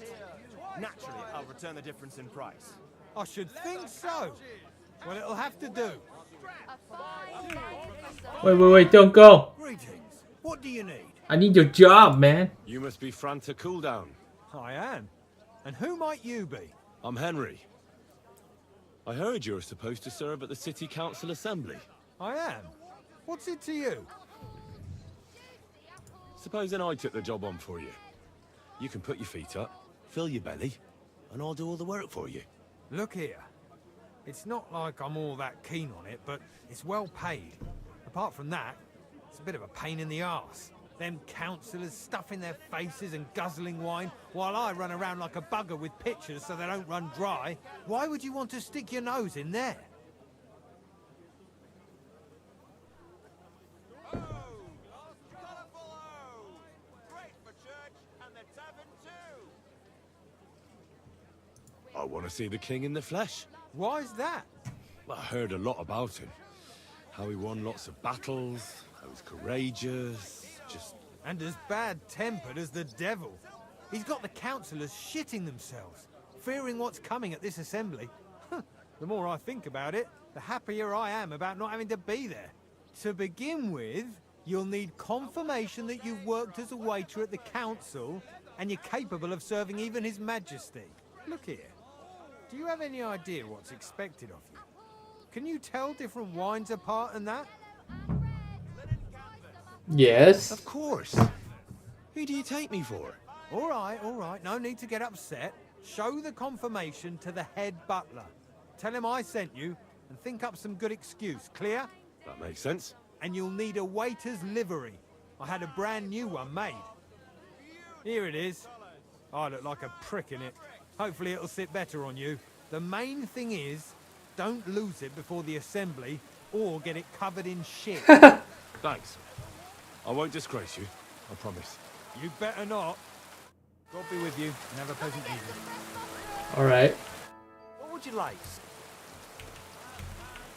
Naturally, I'll return the difference in price. I should think so. Well, it'll have to do. Wait, don't go. Greetings. What do you need? I need your job, man. You must be Franta Cooldown. I am. And who might you be? I'm Henry. I heard you're supposed to serve at the City Council Assembly. I am. What's it to you? Supposing I took the job on for you. You can put your feet up, fill your belly, and I'll do all the work for you. Look here. It's not like I'm all that keen on it, but it's well paid. Apart from that, it's a bit of a pain in the arse. Them councillors stuffing their faces and guzzling wine, while I run around like a bugger with pitchers so they don't run dry. Why would you want to stick your nose in there? I want to see the king in the flesh. Why's that? I heard a lot about him. How he won lots of battles, how he's courageous, just... And as bad-tempered as the devil. He's got the councillors shitting themselves, fearing what's coming at this assembly. The more I think about it, the happier I am about not having to be there. To begin with, you'll need confirmation that you've worked as a waiter at the council, and you're capable of serving even His Majesty. Look here. Do you have any idea what's expected of you? Can you tell different wines apart and that? Yes. Of course. Who do you take me for? All right. No need to get upset. Show the confirmation to the head butler. Tell him I sent you, and think up some good excuse. Clear? That makes sense. And you'll need a waiter's livery. I had a brand new one made. Here it is. I look like a prick in it. Hopefully it'll sit better on you. The main thing is, don't lose it before the assembly, or get it covered in shit. Thanks. I won't disgrace you, I promise. You better not. God be with you, and have a pleasant evening. Alright. What would you like?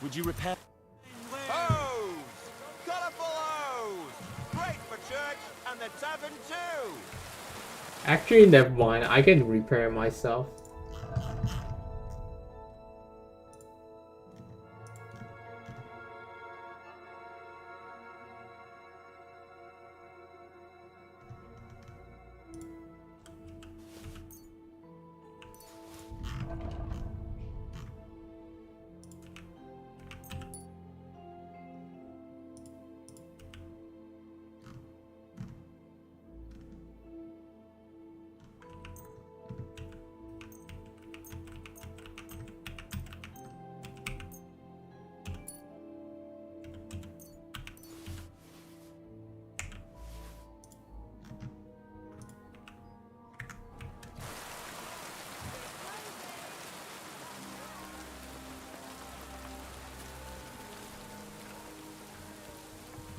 Would you repair? Hose! Colourful hose! Great for church and the tavern too! Actually, never mind. I can repair myself.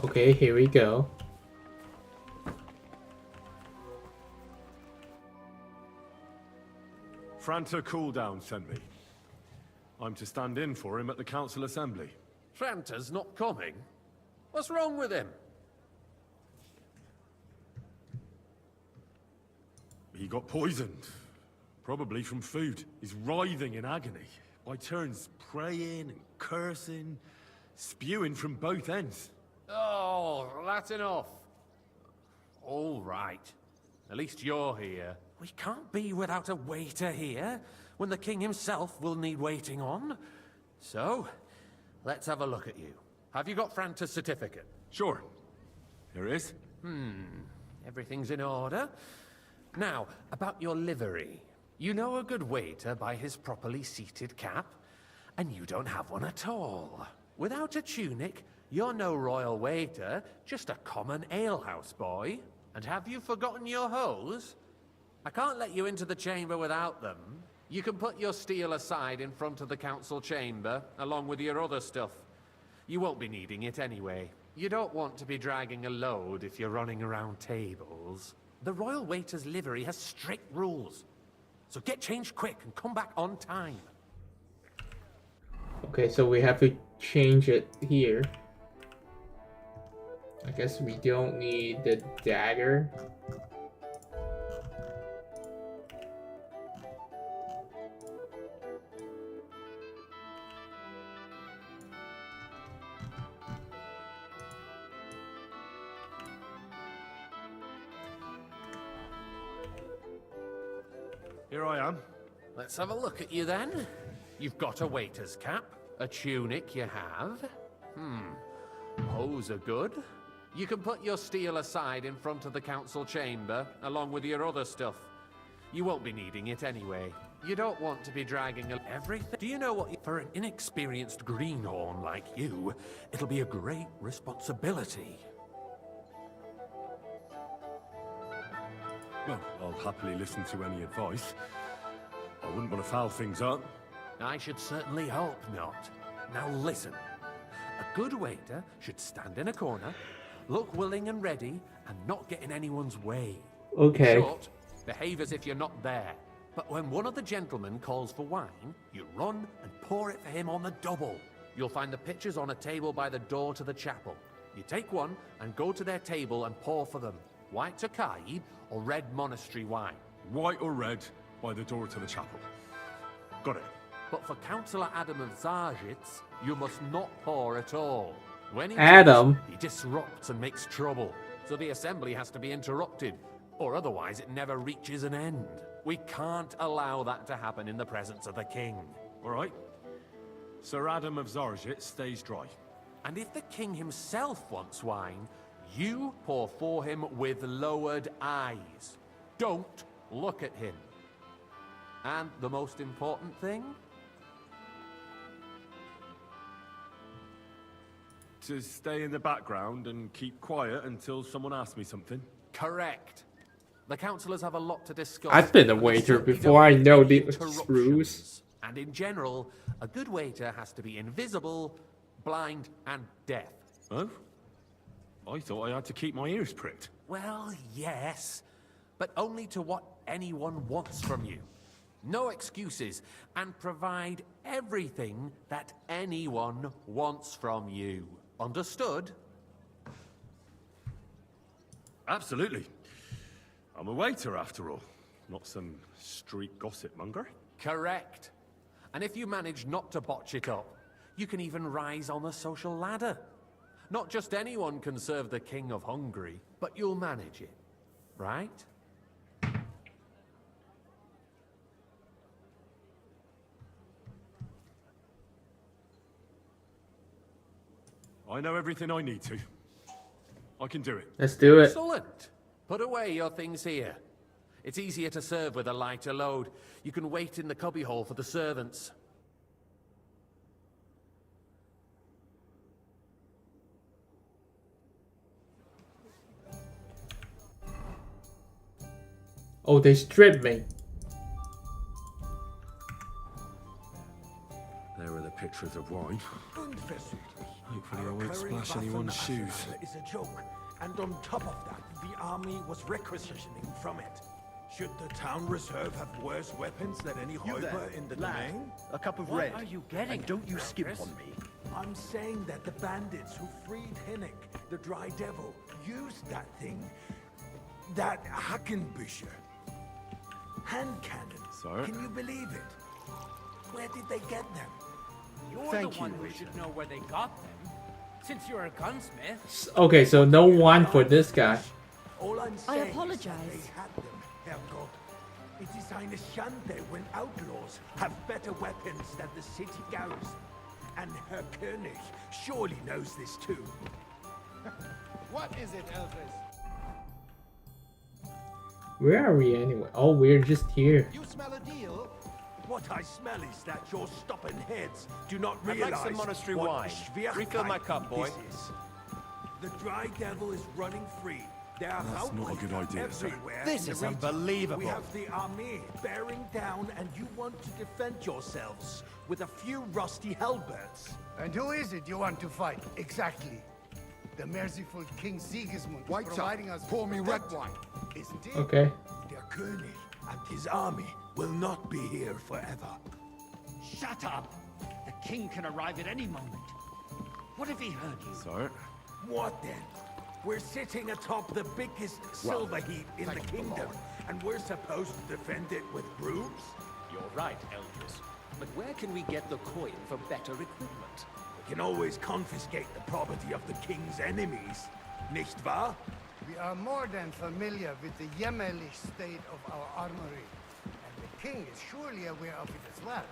Okay, here we go. Franta Cooldown sent me. I'm to stand in for him at the council assembly. Franta's not coming? What's wrong with him? He got poisoned. Probably from food. He's writhing in agony. By turns praying and cursing, spewing from both ends. Oh, that's enough. All right. At least you're here. We can't be without a waiter here, when the king himself will need waiting on. So, let's have a look at you. Have you got Franta's certificate? Sure. Here it is. Everything's in order. Now, about your livery. You know a good waiter by his properly seated cap, and you don't have one at all. Without a tunic, you're no royal waiter, just a common alehouse boy. And have you forgotten your hose? I can't let you into the chamber without them. You can put your steel aside in front of the council chamber, along with your other stuff. You won't be needing it anyway. You don't want to be dragging a load if you're running around tables. The royal waiter's livery has strict rules. So get changed quick and come back on time. Okay, so we have to change it here. I guess we don't need the dagger. Here I am. Let's have a look at you then. You've got a waiter's cap, a tunic you have. Hose are good. You can put your steel aside in front of the council chamber, along with your other stuff. You won't be needing it anyway. You don't want to be dragging everything. Do you know what? For an inexperienced greenhorn like you, it'll be a great responsibility. Well, I'll happily listen to any advice. I wouldn't want to foul things up. I should certainly hope not. Now listen. A good waiter should stand in a corner, look willing and ready, and not get in anyone's way. Okay. In short, behave as if you're not there. But when one of the gentlemen calls for wine, you run and pour it for him on the double. You'll find the pitchers on a table by the door to the chapel. You take one and go to their table and pour for them. White Tokai or red monastery wine. White or red by the door to the chapel. Got it. But for Councillor Adam of Zarjitz, you must not pour at all. When he Adam? pours, he disrupts and makes trouble. So the assembly has to be interrupted, or otherwise it never reaches an end. We can't allow that to happen in the presence of the king. All right. Sir Adam of Zarjit stays dry. And if the king himself wants wine, you pour for him with lowered eyes. Don't look at him. And the most important thing? To stay in the background and keep quiet until someone asks me something? Correct. The councillors have a lot to discuss. I've been a and we waiter certainly before I don't know want any these interruptions. rules. And in general, a good waiter has to be invisible, blind, and deaf. Oh? I thought I had to keep my ears pricked. Well, yes, but only to what anyone wants from you. No excuses, and provide everything that anyone wants from you. Understood? Absolutely. I'm a waiter, after all. Not some street gossip monger. Correct. And if you manage not to botch it up, you can even rise on the social ladder. Not just anyone can serve the King of Hungary, but you'll manage it, right? I know everything I need to. I can do it. Let's do it. Excellent. Put away your things here. It's easier to serve with a lighter load. You can wait in the cubbyhole for the servants. Oh, they stripped me. There are the pictures of wine. Hopefully I won't splash anyone's shoes. Is a joke, and on top of that, the army was requisitioning from it. Should the town reserve have worse weapons than any Räuber in the domain? A cup of What red. are you getting And don't you at, skip Elvis? on me. I'm saying that the bandits who freed Hinnick, the Dry Devil, used that thing. That Hackenbücher. Hand cannon. So? Can you believe it? Where did they get them? You're Thank the one you, who waiter. should know where they got them. Since you're a gunsmith. Okay, so no wine for this guy. All I'm I saying apologize. is that they had them, Herrgott. It is eine Schande when outlaws have better weapons than the city garrison. And Herr König surely knows this too. What is it, Elvis? Where are we anyway? Oh, we're just here. You smell a deal? What I smell is that your stubborn heads do not I'd realize like some monastery what wine. Schwierigkeit Refill my cup, boy. this is. The Dry Devil is running free. There are That's not a good idea, sir. everywhere. This in is the region. unbelievable. We have the army bearing down, and you want to defend yourselves with a few rusty halberds. And who is it you want to fight, exactly? The merciful King Sigismund is providing us... Pour me red wine. Isn't it? Okay. Der König and his army will not be here forever. Shut up! The king can arrive at any moment. What if he heard you? So? What then? We're sitting atop the biggest silver heap in the kingdom, and we're supposed to defend it with brooms? You're right, Eldris. But where can we get the coin for better equipment? We can always confiscate the property of the king's enemies, nicht wahr? We are more than familiar with the jämmerlich state of our armory. And the king is surely aware of it as well.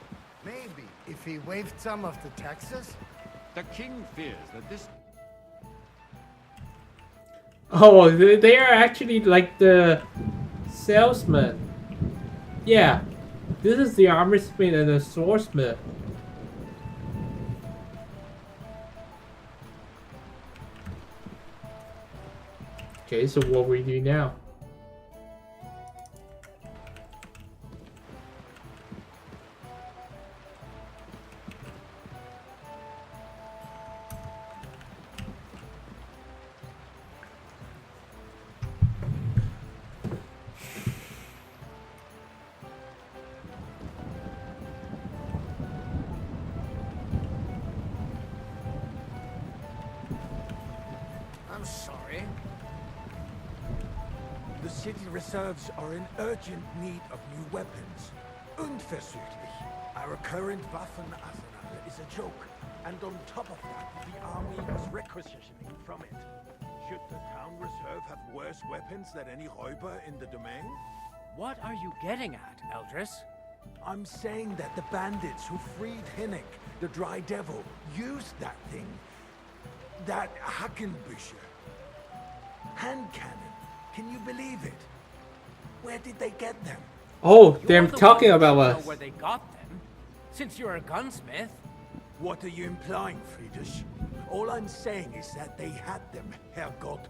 Maybe if he waived some of the taxes? The king fears that this... Oh, they are actually like the salesman. Yeah, this is the armorsmith and the swordsmith. Okay, so what we do now? I'm sorry. The city reserves are in urgent need of new weapons. Unverzüglich. Our current Waffenarsenal is a joke. And on top of that, the army was requisitioning from it. Should the town reserve have worse weapons than any Räuber in the domain? What are you getting at, Eldris? I'm saying that the bandits who freed Hinnick, the Dry Devil, used that thing. That Hackenbücher. Hand cannon. Can you believe it? Where did they get them? Oh, they're You're the talking one who about should us. know where they got them, since you're a gunsmith. What are you implying, Friedrich? All I'm saying is that they had them, Herrgott.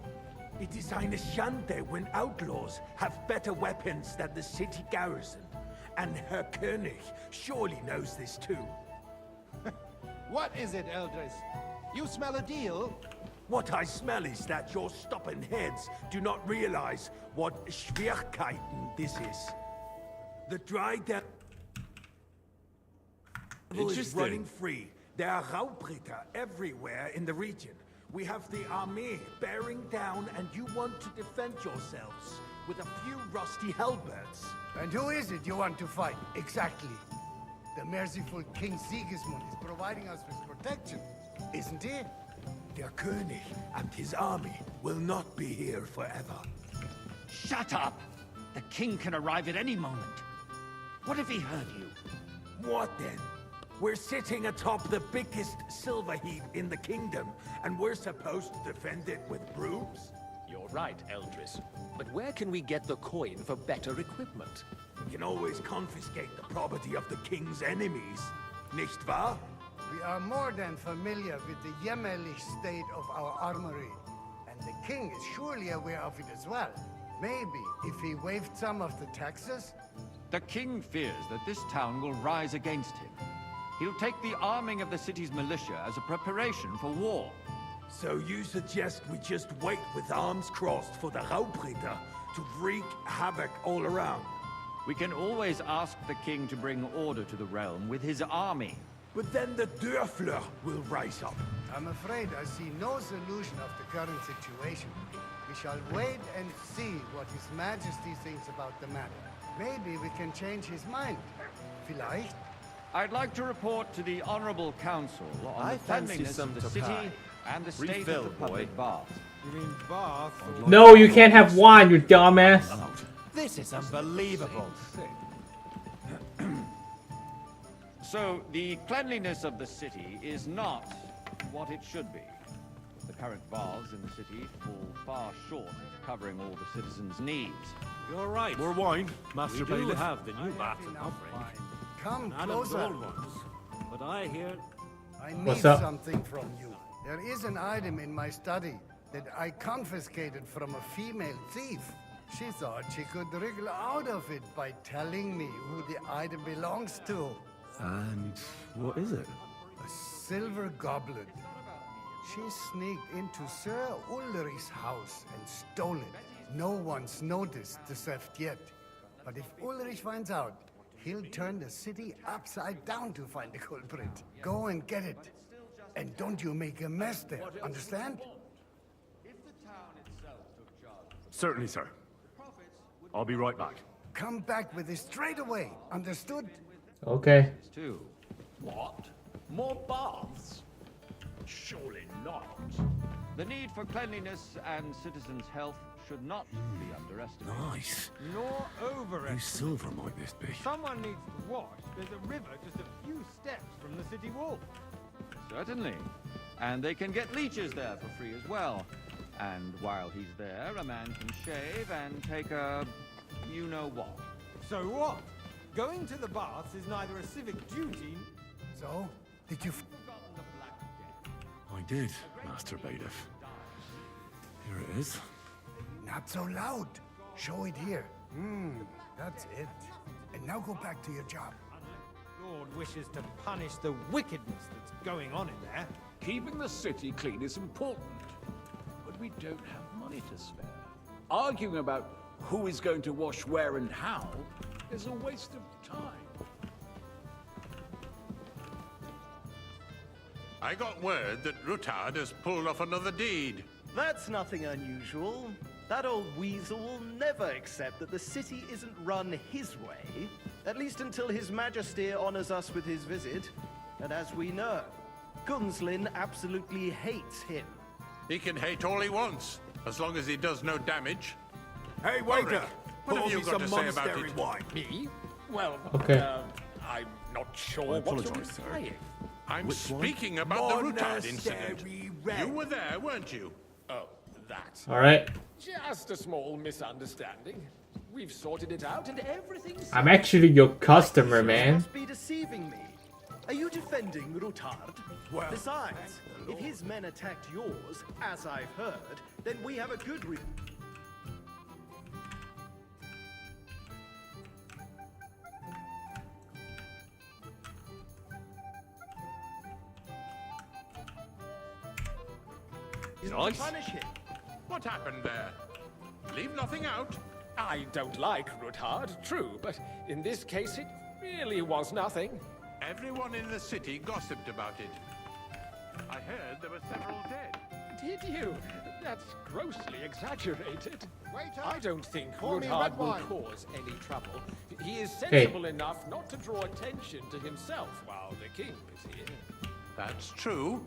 It is eine Schande when outlaws have better weapons than the city garrison. And Herr König surely knows this too. What is it, Eldris? You smell a deal? What I smell is that your stubborn heads do not realize what Schwierigkeiten this is. The dry devil is Interesting. running free. There are Raubritter everywhere in the region. We have the army bearing down, and you want to defend yourselves with a few rusty halberds. And who is it you want to fight, exactly? The merciful King Sigismund is providing us with protection, isn't he? Der König and his army will not be here forever. Shut up! The king can arrive at any moment. What if he heard you? What then? We're sitting atop the biggest silver heap in the kingdom, and we're supposed to defend it with brooms? You're right, Eldris. But where can we get the coin for better equipment? We can always confiscate the property of the king's enemies, nicht wahr? We are more than familiar with the jämmerlich state of our armory, and the king is surely aware of it as well. Maybe if he waived some of the taxes? The king fears that this town will rise against him. He'll take the arming of the city's militia as a preparation for war. So you suggest we just wait with arms crossed for the Raubritter to wreak havoc all around? We can always ask the king to bring order to the realm with his army. But then the Dörfler will rise up. I'm afraid I see no solution of the current situation. We shall wait and see what His Majesty thinks about the matter. Maybe we can change his mind. Vielleicht? I'd like to report to the Honorable Council on I the fancy cleanliness some of the Tokai. city and the state Refill, of the public boy. baths. You mean bath? No, you can't have wine, you dumbass. This is unbelievable. So, the cleanliness of the city is not what it should be. The current baths in the city fall far short of covering all the citizens' needs. You're right. More wine, Master We do Bailiff. have the new baths offering. Come None of the closer. old ones. But I hear... I What's need up? something from you. There is an item in my study that I confiscated from a female thief. She thought she could wriggle out of it by telling me who the item belongs to. And what is it? A silver goblet. She sneaked into Sir Ulrich's house and stole it. No one's noticed the theft yet. But if Ulrich finds out, he'll turn the city upside down to find the culprit. Go and get it. And don't you make a mess there, understand? Certainly, sir. I'll be right back. Come back with it straight away, understood? Okay. Two. What? More baths? Surely not. The need for cleanliness and citizens' health should not be underestimated. Nice. Nor overestimated. Whose silver might this be? Someone needs to wash. There's a river just a few steps from the city wall. Certainly. And they can get leeches there for free as well. And while he's there, a man can shave and take a... you-know-what. So what? Going to the baths is neither a civic duty... So, did you... I did, Master Bailiff. Here it is. Not so loud. Show it here. That's it. And now go back to your job. Lord wishes to punish the wickedness that's going on in there. Keeping the city clean is important. But we don't have money to spare. Arguing about who is going to wash where and how is a waste of time. I got word that Ruttard has pulled off another deed. That's nothing unusual. That old weasel will never accept that the city isn't run his way, at least until His Majesty honors us with his visit. And as we know, Gunslin absolutely hates him. He can hate all he wants, as long as he does no damage. Hey, waiter! Ulrich, what have you got to say about it? wine. Me? Well, Okay. I'm not sure I what you're apologize, sir. implying. I'm Which one? speaking about the Ruttard incident. Monastery red. You were there, weren't you? Oh, that. Alright. Just a small misunderstanding. We've sorted it out and everything's... I'm actually your customer, You man. must be deceiving me. Are you defending Rutard? Well, besides, if his men attacked yours, as I've heard, then we have a good reason. Nice. Punish him. What happened there? Leave nothing out. I don't like Rutard, true, but in this case it really was nothing. Everyone in the city gossiped about it. I heard there were several dead. Did you? That's grossly exaggerated. Waiter, I don't think pour me Rutard red will wine. cause any trouble. He is sensible enough not to draw attention to himself while the king is here. That's true.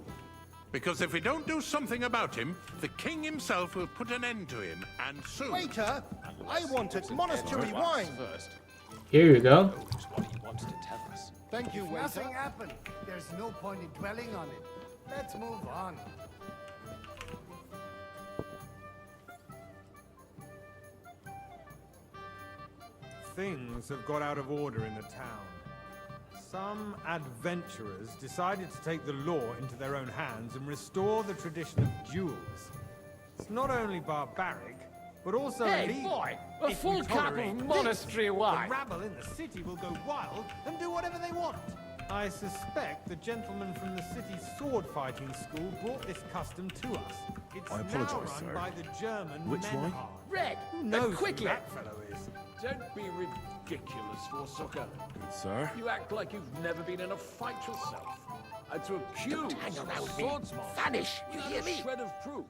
Because if we don't do something about him, the king himself will put an end to him, and soon. Waiter, I wanted monastery wine. First. Here you go. Knows what he wants to tell us. Thank you, If waiter. nothing happened, there's no point in dwelling on it. Let's move on. Things have got out of order in the town. Some adventurers decided to take the law into their own hands and restore the tradition of duels. It's not only barbaric, but also Hey, illegal. boy! A If we full cup tolerate of this, monastery wine! The rabble in the city will go wild and do whatever they want. I suspect the gentleman from the city's sword-fighting school brought this custom to us. It's I now apologise, run sir. by the German Which wine? Menhard. Red! Who knows quickly! who that fellow is? Don't be ridiculous, Forsucker. Good, sir. You act like you've never been in a fight yourself. And to accuse hang a around me. swordsman... Vanish, you hear me? A shred of proof.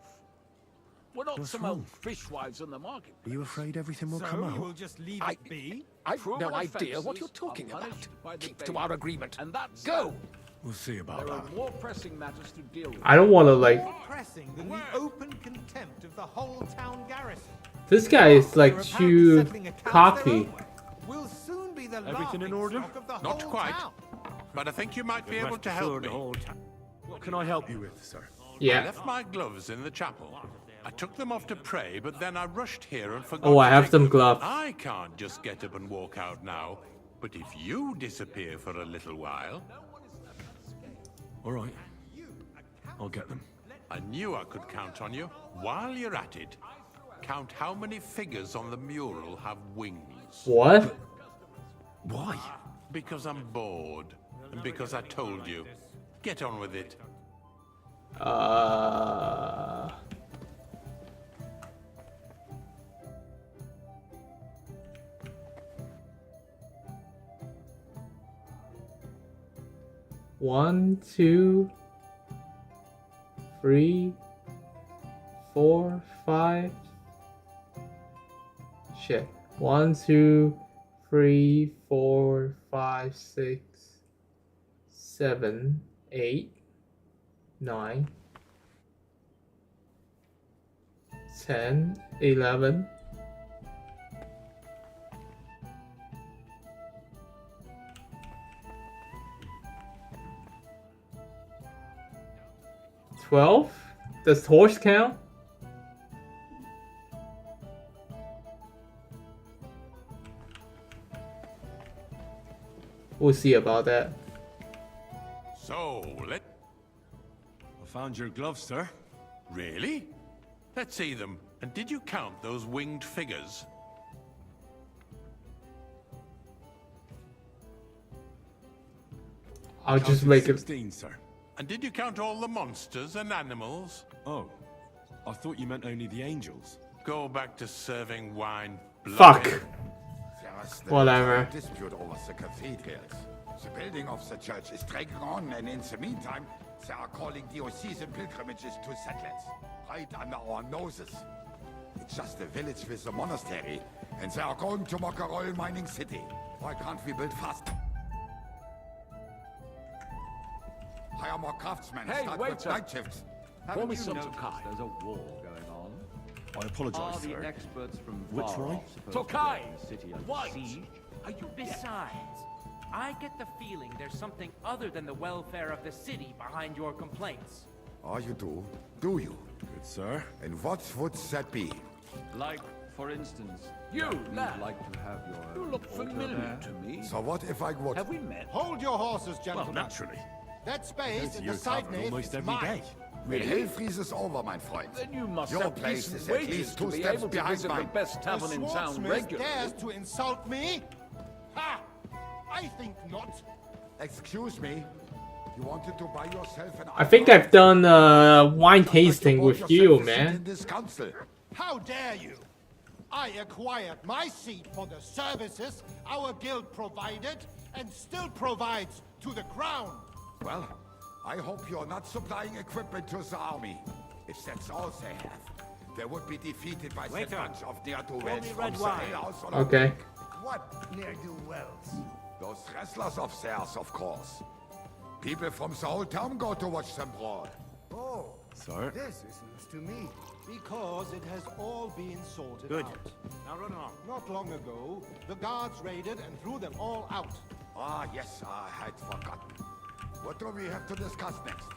We're not What's some wrong? old fishwives on the market. Are you afraid everything will So come you will out? just leave I- it be? I've no Proven idea what offences you're talking are about. punished by the Keep to bailiff. our agreement. And that's Go! We'll see about There are that. more pressing matters to deal with. I don't want to like. More pressing than the open contempt of the whole town garrison. This guy is like They're apparently too settling accounts their cocky. own way. We'll soon be the Everything in order? laughingstock of the Not whole quite. town. But I think you might be able to help me. What can I help you with, sir? I Yeah. left my gloves in the chapel. I took them off to pray, but then I rushed here and forgot Oh, I to have take some them. gloves. I can't just get up and walk out now. But if you disappear for a little while... All right. I'll get them. I knew I could count on you. While you're at it, count how many figures on the mural have wings. What? Why? Because I'm bored. And because I told you. Get on with it. One, 2, 3, 4, 5. Shit. 1, 2, 3, 4, 5, 6, 7, 8, 9, 10, 11. $12? Does horse count? We'll see about that. So, let... I found your gloves, sir. Really? Let's see them. And did you count those winged figures? I'll just make it. 16, sir. And did you count all the monsters and animals? Oh, I thought you meant only the angels. Go back to serving wine. Fuck. blockhead. There is still Whatever. a dispute over the cathedrals. The building of the church is dragging on, and in the meantime, they are calling diocesan pilgrimages to settlers, right under our noses. It's just a village with a monastery, and they are going to make a oil mining city. Why can't we build faster? Hire more craftsmen, Hey, start waiter. with night shifts. Pour Haven't me you some noticed Tokai. there's a war going on? I apologise, Are the sir. experts from Which far wine? off supposed to Tokai! be in the city under White! siege? Are you Besides, I get the feeling there's something other than the welfare of the city behind your complaints. Oh, you do? Do you? Good, sir. And what would that be? Like, For instance, You, you'd lad. like to have your You look order familiar there? to me. So what if I would? Have we met? Hold your horses, gentlemen. Well, naturally. That space in You the side travel nave almost is every mine. day. The hell freezes over, mein Freund. Then you must Your have place decent is at wages least to 2 be steps able to behind visit the mine. best tavern in The town swordsmith regularly. dares to insult me? Ha! I think not. Excuse me. You wanted to buy yourself an I think I've done wine tasting with you, man. in this council. How dare you? I acquired my seat for the services our guild provided and still provides to the crown. Well, I hope you're not supplying equipment to the army. If that's all they have, they would be defeated by that bunch of ne'er-do-wells from the House. Okay. What ne'er-do-wells? Those wrestlers of theirs, of course. People from the whole town go to watch them brawl. Oh, So? this is news to me. Because it has all been sorted Good. out. Now run along. Not long ago, the guards raided and threw them all out. Ah, yes, I had forgotten. What do we have to discuss next?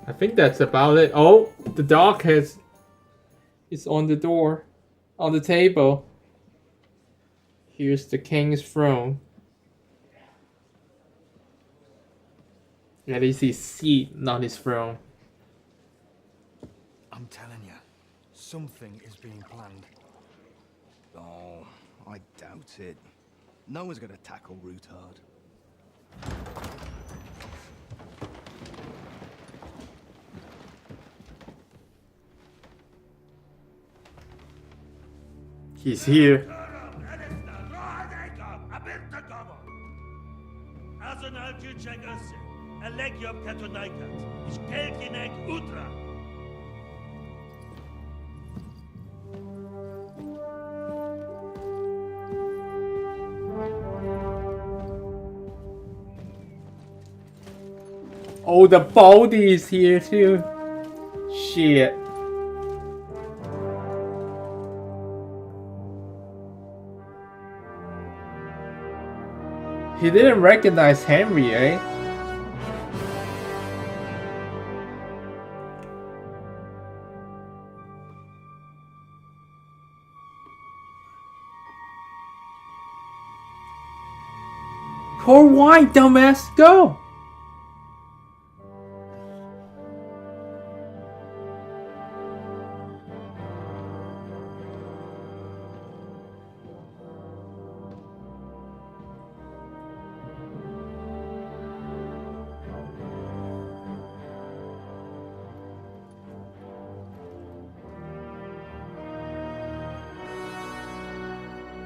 I think that's about it. Oh, the dog is on the door, on the table. Here's the king's throne. At least his seat, not his throne. I'm telling you, something is being planned. Oh, I doubt it. No one's gonna tackle Rootard. He's here. Oh, the Baldy is here too. Shit. He didn't recognize Henry, eh? Pour wine, dumbass, go!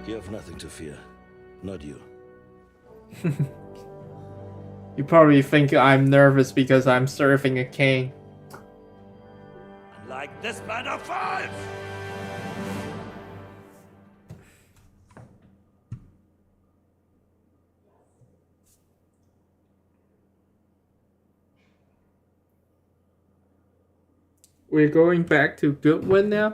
You have nothing to fear. Not you. You probably think I'm nervous because I'm serving a king. Like this man of 5! We're going back to Goodwin now?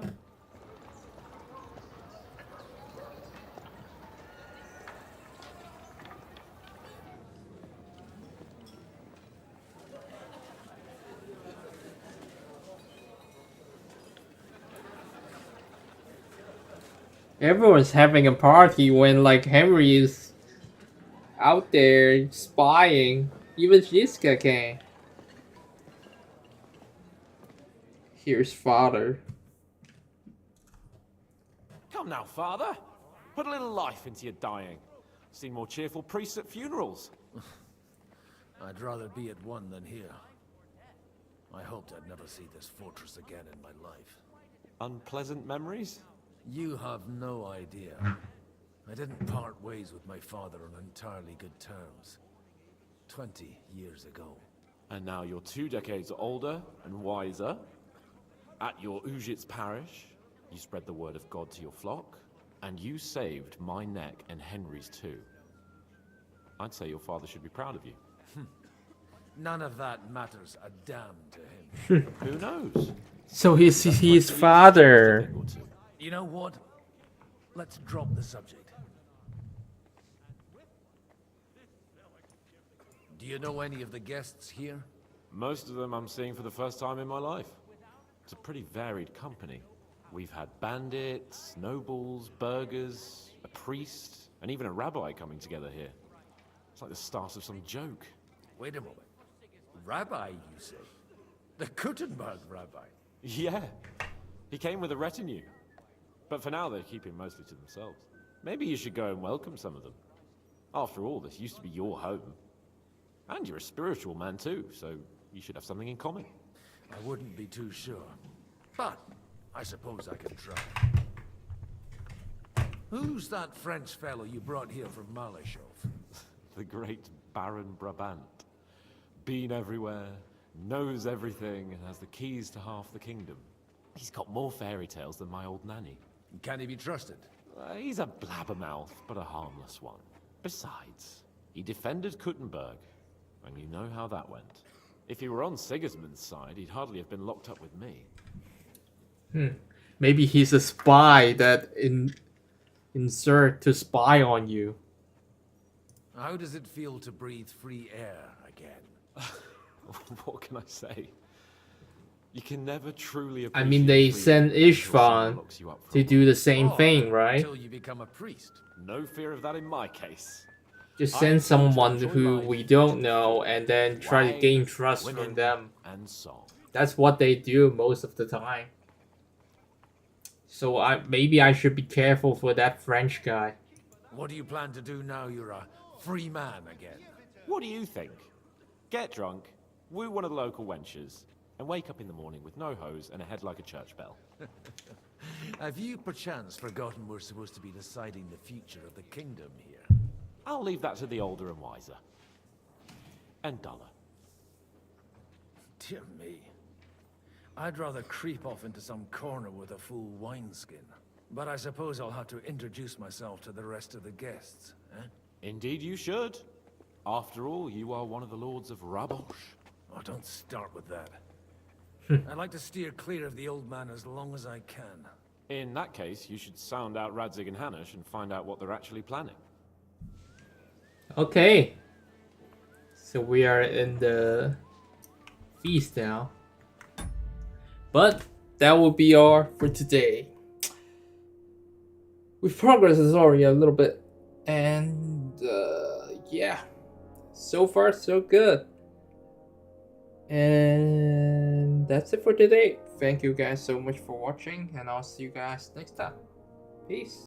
Everyone's having a party when like Henry is out there spying. Even Jiska can. Here's father. Come now, father. Put a little life into your dying. Seen more cheerful priests at funerals. I'd rather be at one than here. I hoped I'd never see this fortress again in my life. Unpleasant memories? You have no idea. I didn't part ways with my father on entirely good terms. 20 years ago. And now you're 2 decades older and wiser. At your Ujit's parish, you spread the word of God to your flock, and you saved my neck and Henry's too. I'd say your father should be proud of you. None of that matters a damn to him. Who knows? So he's his father. You know what? Let's drop the subject. Do you know any of the guests here? Most of them I'm seeing for the first time in my life. It's a pretty varied company. We've had bandits, nobles, burghers, a priest, and even a rabbi coming together here. It's like the start of some joke. Wait a moment. Rabbi, you say? The Kuttenberg rabbi? Yeah. He came with a retinue. But for now, they're keeping mostly to themselves. Maybe you should go and welcome some of them. After all, this used to be your home. And you're a spiritual man too, so you should have something in common. I wouldn't be too sure. But I suppose I can try. Who's that French fellow you brought here from Malashov? The great Baron Brabant. Been everywhere, knows everything, and has the keys to half the kingdom. He's got more fairy tales than my old nanny. Can he be trusted? He's a blabbermouth, but a harmless one. Besides, he defended Kuttenberg, and you know how that went. If he were on Sigismund's side, he'd hardly have been locked up with me. Maybe he's a spy that insert to spy on you. How does it feel to breathe free air again? What can I say? You can never truly I mean, they send Ishvan to do the same thing, right? Until you become a priest. No fear of that in my case. Just send someone who we don't know and then try to gain trust from them. And song. That's what they do most of the time. So maybe I should be careful for that French guy. What do you plan to do now you're a free man again? What do you think? Get drunk, woo one of the local wenches, and wake up in the morning with no hose and a head like a church bell. Have you perchance forgotten we're supposed to be deciding the future of the kingdom here? I'll leave that to the older and wiser. And duller. Dear me. I'd rather creep off into some corner with a full wineskin. But I suppose I'll have to introduce myself to the rest of the guests, eh? Indeed you should. After all, you are one of the lords of Rabosh. Oh, don't start with that. I'd like to steer clear of the old man as long as I can. In that case, you should sound out Radzig and Hanush and find out what they're actually planning. Okay. So we are in the feast now. But that will be all for today. We've progressed already a little bit. And yeah. So far, so good. And that's it for today. Thank you guys so much for watching. And I'll see you guys next time. Peace.